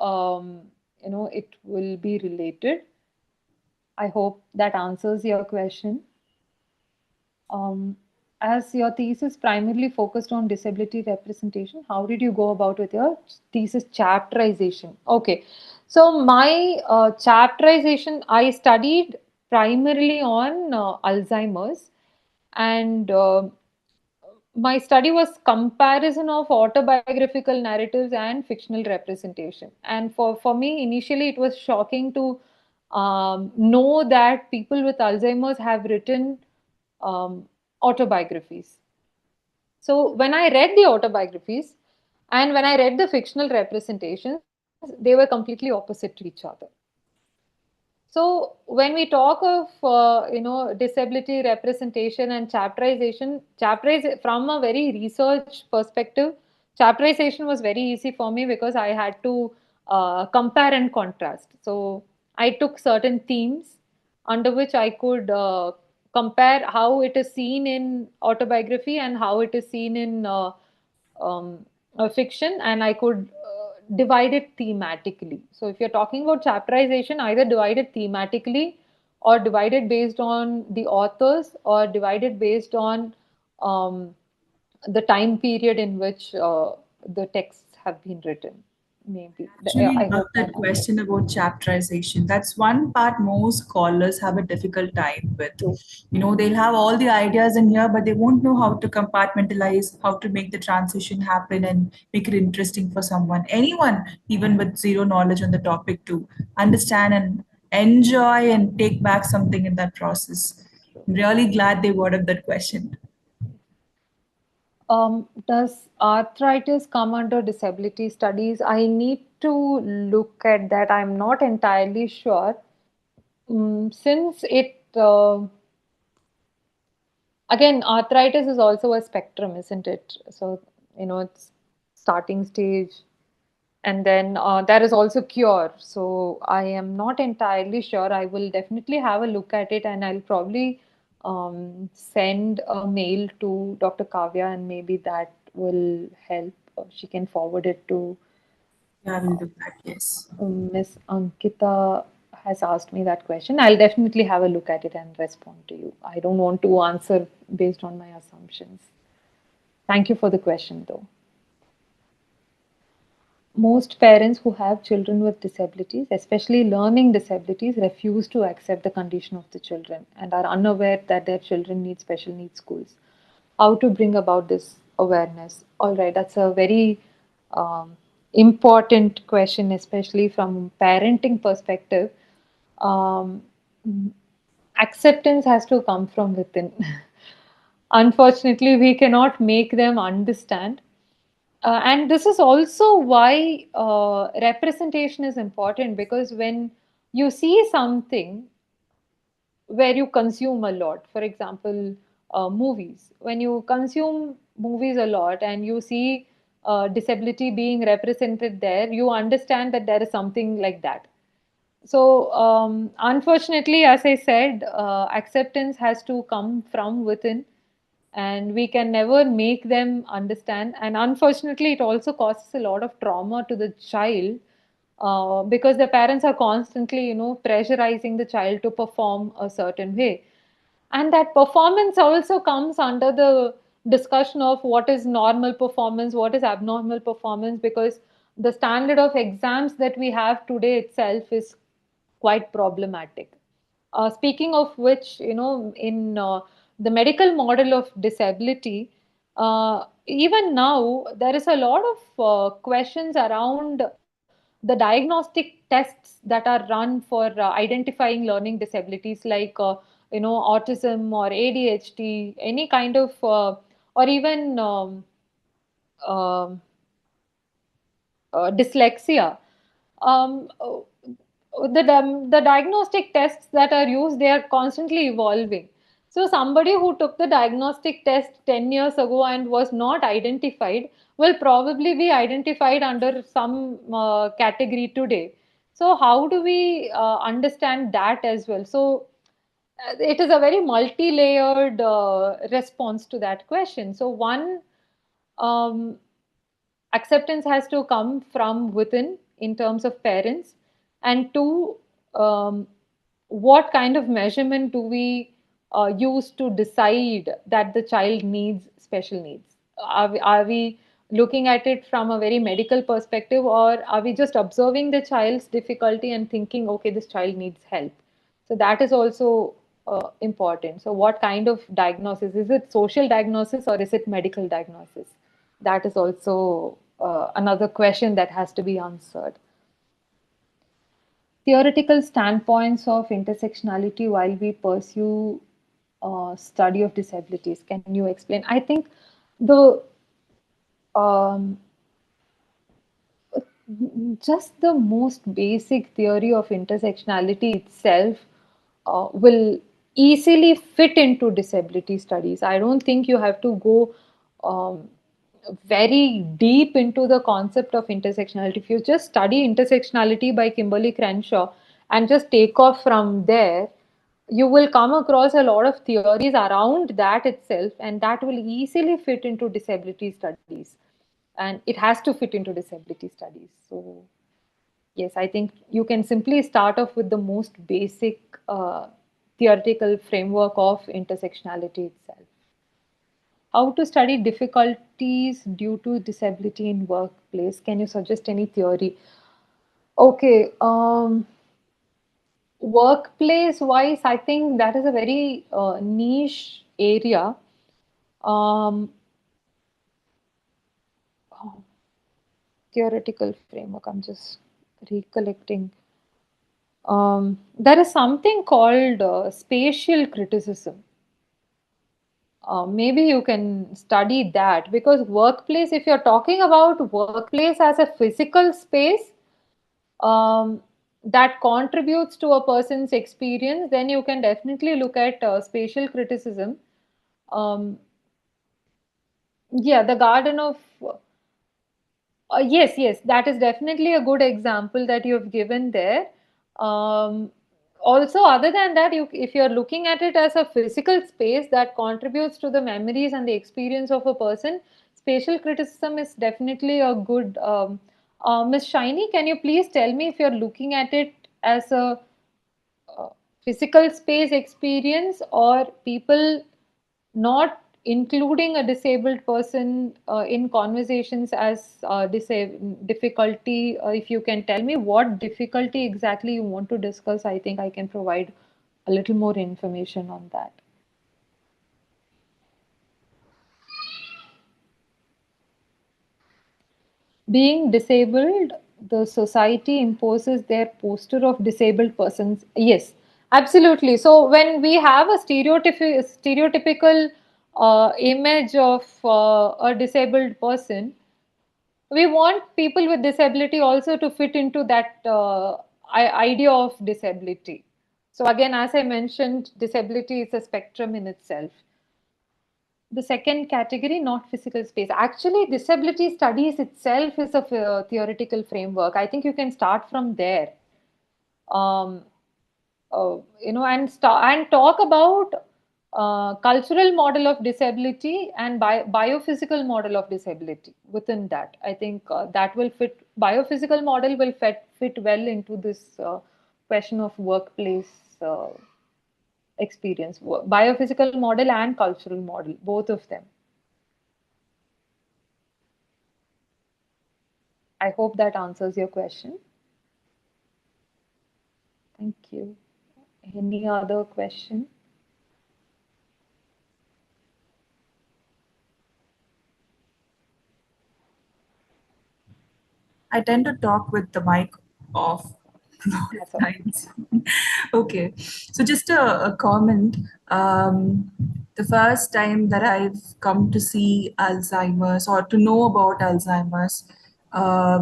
it will be related. I hope that answers your question. Um, as your thesis primarily focused on disability representation, how did you go about with your thesis chapterization? Okay, so my chapterization, I studied primarily on Alzheimer's, and my study was comparison of autobiographical narratives and fictional representation. And for me, initially, it was shocking to know that people with Alzheimer's have written autobiographies. So when I read the autobiographies and when I read the fictional representations, they were completely opposite to each other. So when we talk of disability representation and chapterization, chapterize from a very research perspective, chapterization was very easy for me because I had to compare and contrast. So I took certain themes under which I could compare how it is seen in autobiography and how it is seen in fiction, and I could divide it thematically. So if you're talking about chapterization, either divide it thematically or divide it based on the authors or divide it based on um, the time period in which the texts have been written. Maybe. Actually I love hope that that answers. question about chapterization. That's one part most scholars have a difficult time with. True. They'll have all the ideas in here, but they won't know how to compartmentalize, how to make the transition happen and make it interesting for someone, anyone, even with zero knowledge on the topic, to understand and enjoy and take back something in that process. I'm really glad they worded that question. Does arthritis come under disability studies? I need to look at that. I'm not entirely sure. Since it, again, arthritis is also a spectrum, isn't it? So, it's starting stage, and then there is also cure. So, I am not entirely sure. I will definitely have a look at it, and I'll probably send a mail to Dr. Kavya, and maybe that will help. She can forward it to Yeah, we'll do that. Yes. Miss Ankita has asked me that question. I'll definitely have a look at it and respond to you. I don't want to answer based on my assumptions. Thank you for the question, though. Most parents who have children with disabilities, especially learning disabilities, refuse to accept the condition of the children and are unaware that their children need special needs schools. How to bring about this awareness? All right, that's a very important question, especially from parenting perspective. Um, Acceptance has to come from within. Unfortunately, we cannot make them understand. And this is also why representation is important, because when you see something where you consume a lot, for example, movies, when you consume movies a lot and you see disability being represented there, you understand that there is something like that. So, unfortunately, as I said, acceptance has to come from within, and we can never make them understand. And unfortunately, it also causes a lot of trauma to the child because the parents are constantly, pressurizing the child to perform a certain way. And that performance also comes under the discussion of what is normal performance, what is abnormal performance, because the standard of exams that we have today itself is quite problematic. Speaking of which, in the medical model of disability, even now there is a lot of questions around the diagnostic tests that are run for identifying learning disabilities like autism or ADHD, any kind of or even um, dyslexia. The diagnostic tests that are used, they are constantly evolving. So somebody who took the diagnostic test 10 years ago and was not identified will probably be identified under some category today. So how do we understand that as well? So it is a very multi-layered response to that question. So one, um, acceptance has to come from within in terms of parents, and two, um, what kind of measurement do we use to decide that the child needs special needs? Are we looking at it from a very medical perspective, or are we just observing the child's difficulty and thinking, okay, this child needs help? So that is also important. So what kind of diagnosis? Is it social diagnosis or is it medical diagnosis? That is also another question that has to be answered. Theoretical standpoints of intersectionality while we pursue study of disabilities. Can you explain? I think the um, just the most basic theory of intersectionality itself will easily fit into disability studies. I don't think you have to go very deep into the concept of intersectionality. If you just study intersectionality by Kimberly Crenshaw and just take off from there, you will come across a lot of theories around that itself, and that will easily fit into disability studies. And it has to fit into disability studies. So, yes, I think you can simply start off with the most basic theoretical framework of intersectionality itself. How to study difficulties due to disability in workplace? Can you suggest any theory? Okay, workplace wise, I think that is a very niche area. Um, oh, theoretical framework, I'm just recollecting. There is something called spatial criticism. Maybe you can study that, because workplace, if you're talking about workplace as a physical space um, that contributes to a person's experience, then you can definitely look at spatial criticism. Um, yeah, the Garden of yes, yes, that is definitely a good example that you have given there. Um, Also, other than that, if you're looking at it as a physical space that contributes to the memories and the experience of a person, spatial criticism is definitely a good. Miss Shiny, can you please tell me if you're looking at it as a uh, physical space experience, or people not including a disabled person in conversations as difficulty? If you can tell me what difficulty exactly you want to discuss, I think I can provide a little more information on that. Being disabled, the society imposes their poster of disabled persons. Yes, absolutely. So when we have a stereotypical image of a disabled person, we want people with disability also to fit into that idea of disability. So again, as I mentioned, disability is a spectrum in itself. The second category, not physical space. Actually, disability studies itself is a theoretical framework. I think you can start from there. Um, and talk about cultural model of disability and biophysical model of disability within that. I think that will fit. Biophysical model will fit well into this question of workplace experience. Biophysical model and cultural model, both of them. I hope that answers your question. Thank you. Any other question? I tend to talk with the mic off. That's all. Times. Okay, so just a comment. The first time that I've come to see Alzheimer's or to know about Alzheimer's,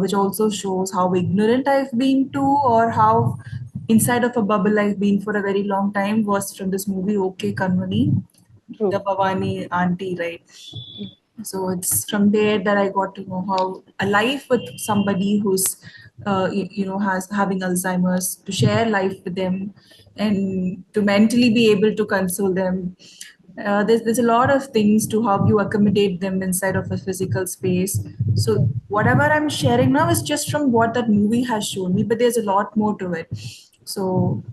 which also shows how ignorant I've been to, or how inside of a bubble I've been for a very long time was from this movie OK Kanmani, the True. Bhavani auntie, right? So it's from there that I got to know how a life with somebody who's has having Alzheimer's, to share life with them and to mentally be able to console them. There's a lot of things to how you accommodate them inside of a physical space. So whatever I'm sharing now is just from what that movie has shown me, but there's a lot more to it. So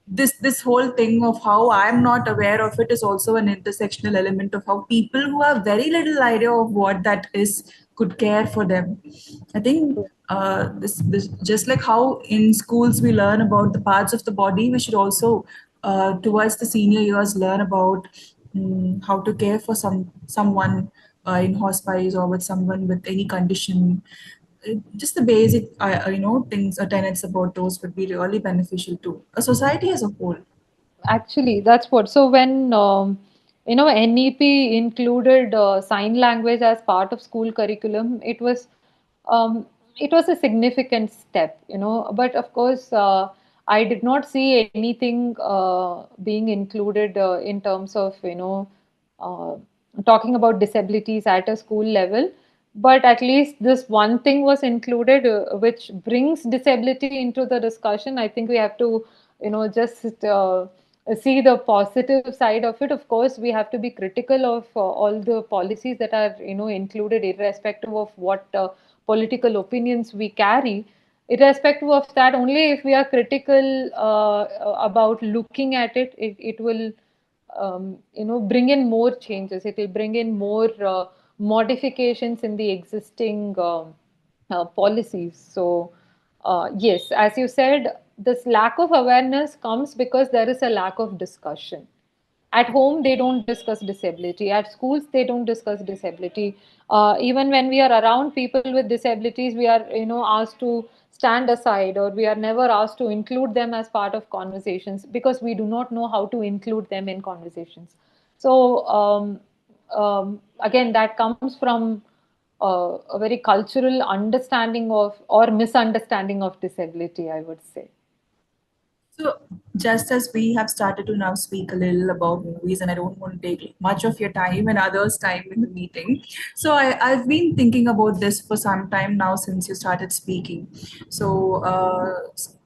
this whole thing of how I'm not aware of it is also an intersectional element of how people who have very little idea of what that is could care for them. I think this just like how in schools we learn about the parts of the body, we should also towards the senior years learn about how to care for someone in hospice or with someone with any condition. Just the basic things or tenets about those would be really beneficial to a society as a whole. Actually, that's what. So when NEP included sign language as part of school curriculum, um, it was a significant step, But of course, I did not see anything being included in terms of uh, talking about disabilities at a school level. But at least this one thing was included, which brings disability into the discussion. I think we have to, just see the positive side of it. Of course, we have to be critical of all the policies that are, included, irrespective of what political opinions we carry. Irrespective of that, only if we are critical about looking at it, it will bring in more changes. It will bring in more modifications in the existing policies. So, yes, as you said, this lack of awareness comes because there is a lack of discussion. At home, they don't discuss disability. At schools, they don't discuss disability. Even when we are around people with disabilities, we are, asked to stand aside, or we are never asked to include them as part of conversations because we do not know how to include them in conversations. So, again, that comes from a very cultural understanding of or misunderstanding of disability, I would say. So, just as we have started to now speak a little about movies, and I don't want to take much of your time and others' time in the meeting. So, I've been thinking about this for some time now since you started speaking. So,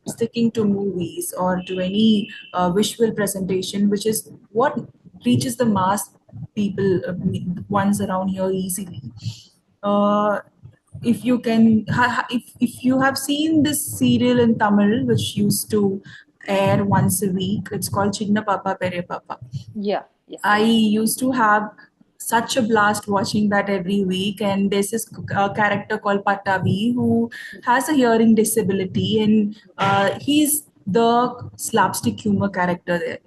sticking to movies or to any visual presentation, which is what reaches the mass people, ones around here easily. Uh, if you can if you have seen this serial in Tamil which used to air once a week, it's called Chinna Papa Pere Papa. Yeah, yeah, I used to have such a blast watching that every week. And there's this character called Patavi who has a hearing disability, and he's the slapstick humor character there.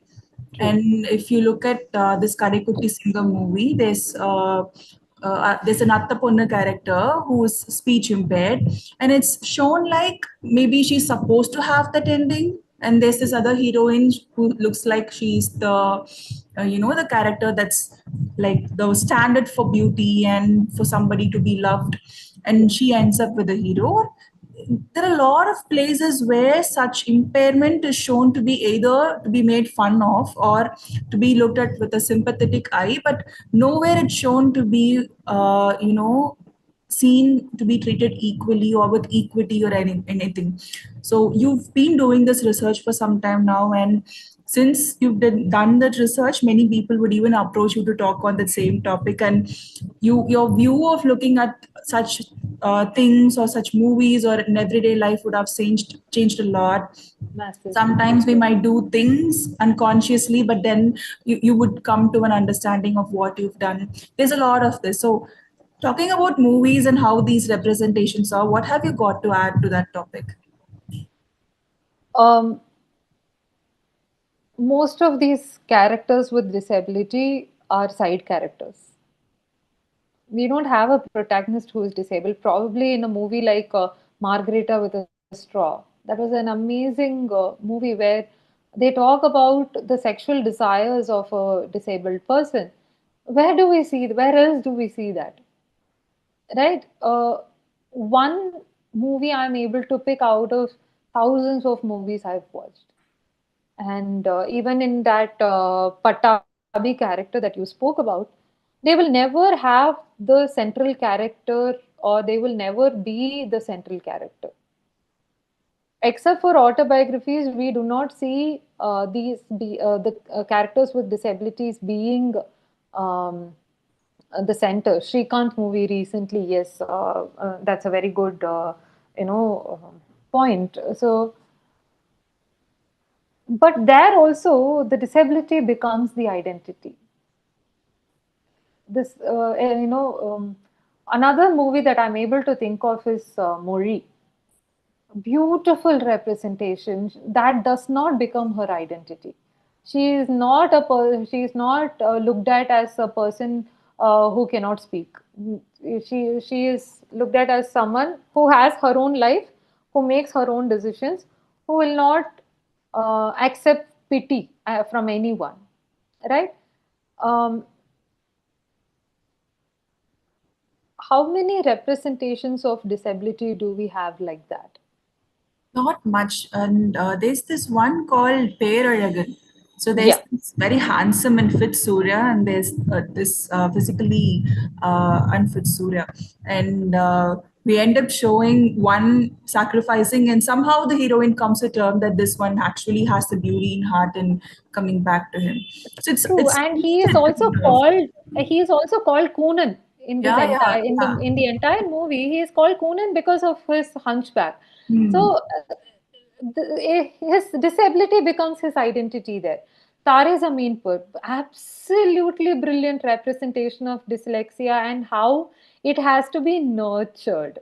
true. And if you look at this Kadekutti Singer movie, there's an Atta Ponnu character who's speech impaired, and it's shown like maybe she's supposed to have that ending. And there's this other heroine who looks like she's the character that's like the standard for beauty and for somebody to be loved, and she ends up with a hero. There are a lot of places where such impairment is shown to be either to be made fun of or to be looked at with a sympathetic eye, but nowhere it's shown to be seen to be treated equally or with equity or anything. So you've been doing this research for some time now, and since done that research, many people would even approach you to talk on the same topic. And your view of looking at such things or such movies or in everyday life would have changed a lot. Massively. Sometimes we might do things unconsciously, but then you would come to an understanding of what you've done. There's a lot of this. So talking about movies and how these representations are, what have you got to add to that topic? Um, Most of these characters with disability are side characters. We don't have a protagonist who is disabled. Probably in a movie like Margarita with a Straw, that was an amazing movie where they talk about the sexual desires of a disabled person. Where else do we see that? Right? One movie I'm able to pick out of thousands of movies I've watched. And even in that Patabi character that you spoke about, they will never have the central character, or they will never be the central character. Except for autobiographies, we do not see the characters with disabilities being um, the center. Shrikant movie recently, yes, that's a very good point. So, but there also the disability becomes the identity. This, another movie that I'm able to think of is Mori. Beautiful representation that does not become her identity. She is not looked at as a person who cannot speak. She is looked at as someone who has her own life, who makes her own decisions, who will not accept pity from anyone, right? um, how many representations of disability do we have like that? Not much. And there's this one called Peralagan. So there's Yeah, this very handsome and fit Surya, and there's this physically unfit Surya. And we end up showing one sacrificing, and somehow the heroine comes to term that this one actually has the beauty in heart and coming back to him. So true. it's And he is also called Coonan in this yeah, yeah, entire yeah. in the entire movie. He is called Coonan because of his hunchback. Hmm. So his disability becomes his identity there. Tare Zameen Par, absolutely brilliant representation of dyslexia and how it has to be nurtured.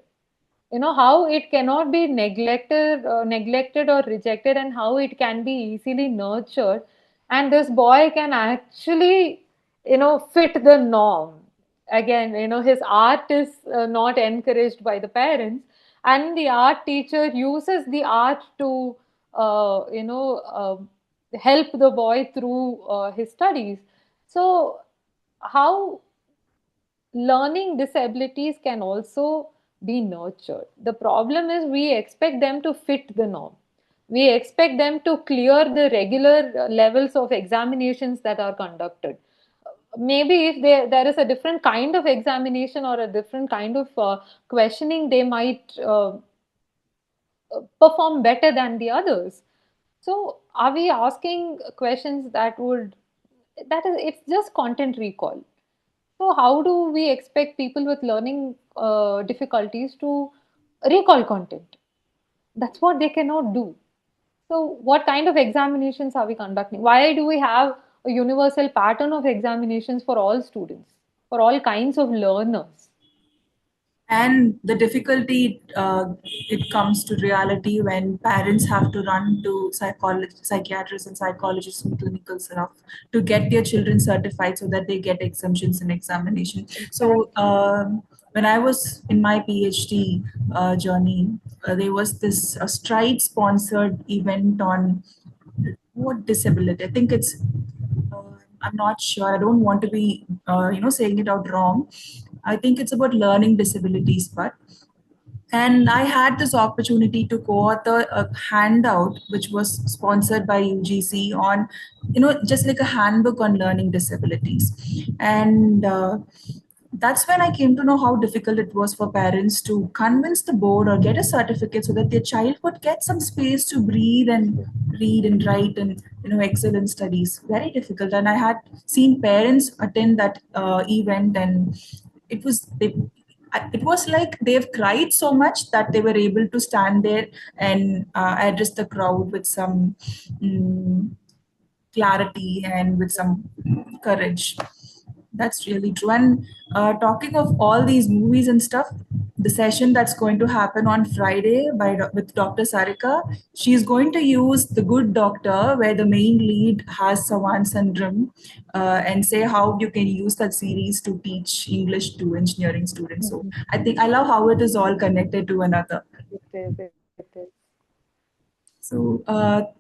You know how it cannot be neglected or rejected, and how it can be easily nurtured, and this boy can actually fit the norm. Again, his art is not encouraged by the parents, and the art teacher uses the art to help the boy through his studies. So how learning disabilities can also be nurtured. The problem is we expect them to fit the norm. We expect them to clear the regular levels of examinations that are conducted. Maybe if there is a different kind of examination or a different kind of questioning, they might perform better than the others. So, are we asking questions that is, it's just content recall. So, how do we expect people with learning difficulties to recall content? That's what they cannot do. So, what kind of examinations are we conducting? Why do we have a universal pattern of examinations for all students, for all kinds of learners? And the difficulty it comes to reality when parents have to run to psychiatrists and psychologists and clinical staff to get their children certified so that they get exemptions in examination. So Exactly. when I was in my PhD journey, there was this Stride sponsored event on what disability. I think it's uh, I'm not sure. I don't want to be, saying it out wrong. I think it's about learning disabilities, but and I had this opportunity to co-author a handout which was sponsored by UGC on, just like a handbook on learning disabilities, and that's when I came to know how difficult it was for parents to convince the board or get a certificate so that their child would get some space to breathe and read and write and excel in studies. Very difficult, and I had seen parents attend that event, and it was they. It was like they've cried so much that they were able to stand there and address the crowd with some mm, clarity and with some courage. That's really true. And talking of all these movies and stuff, the session that's going to happen on Friday with Dr. Sarika, she's going to use The Good Doctor, where the main lead has Sawan syndrome, and say how you can use that series to teach English to engineering students. So Mhm. I think I love how it is all connected to another. It is, it is. So,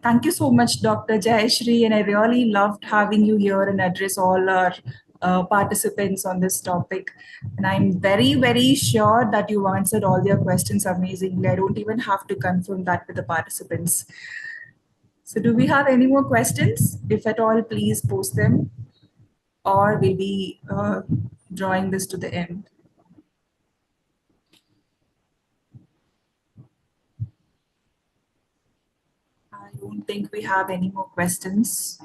thank you so much, Dr. Jayashree, and I really loved having you here and address all our participants on this topic. And I'm very, very sure that you answered all their questions amazingly. I don't even have to confirm that with the participants. So do we have any more questions? If at all, please post them, or we'll be drawing this to the end. I don't think we have any more questions.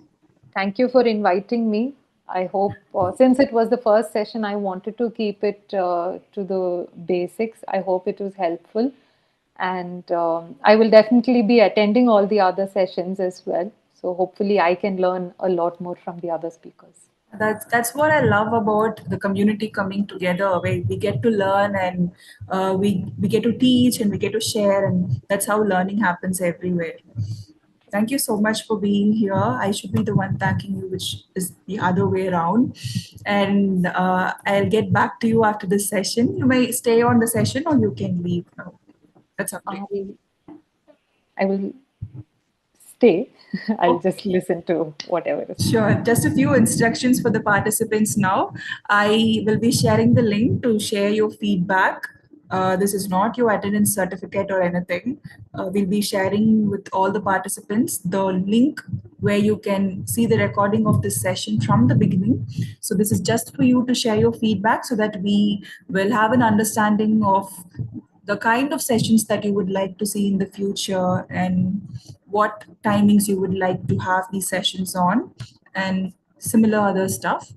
Thank you for inviting me. I hope, since it was the first session, I wanted to keep it to the basics. I hope it was helpful. And I will definitely be attending all the other sessions as well. So hopefully, I can learn a lot more from the other speakers. That's what I love about the community coming together, where we get to learn and we get to teach and we get to share, and that's how learning happens everywhere. Thank you so much for being here. I should be the one thanking you, which is the other way around. And I'll get back to you after this session. You may stay on the session or you can leave now. That's up to you. I will stay. I'll Okay. just listen to whatever is. Sure. Just a few instructions for the participants now. I will be sharing the link to share your feedback. This is not your attendance certificate or anything. We'll be sharing with all the participants the link where you can see the recording of this session from the beginning. So this is just for you to share your feedback so that we will have an understanding of the kind of sessions that you would like to see in the future and what timings you would like to have these sessions on and similar other stuff.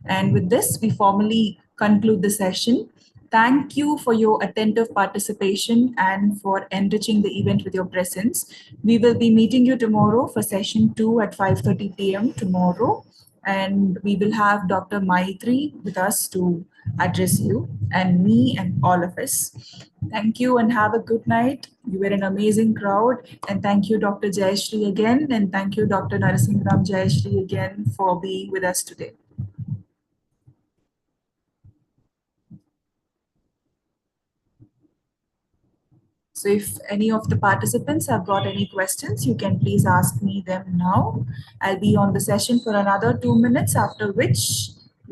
And with this, we formally conclude the session. Thank you for your attentive participation and for enriching the event with your presence. We will be meeting you tomorrow for session 2 at 5:30 p.m. tomorrow. And we will have Dr. Maitri with us to address you and me and all of us. Thank you and have a good night. You were an amazing crowd. And thank you, Dr. Jayashree again. And thank you, Dr. Narasimham Jayashree again for being with us today. So if any of the participants have got any questions, you can please ask me them now. I'll be on the session for another 2 minutes, after which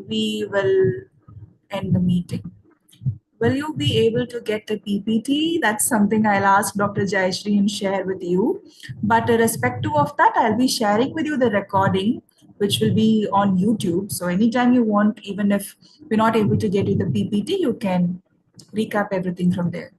we will end the meeting. Will you be able to get the PPT? That's something I'll ask Dr. Jayashree and share with you. But irrespective of that, I'll be sharing with you the recording, which will be on YouTube. So anytime you want, even if we're not able to get you the PPT, you can recap everything from there.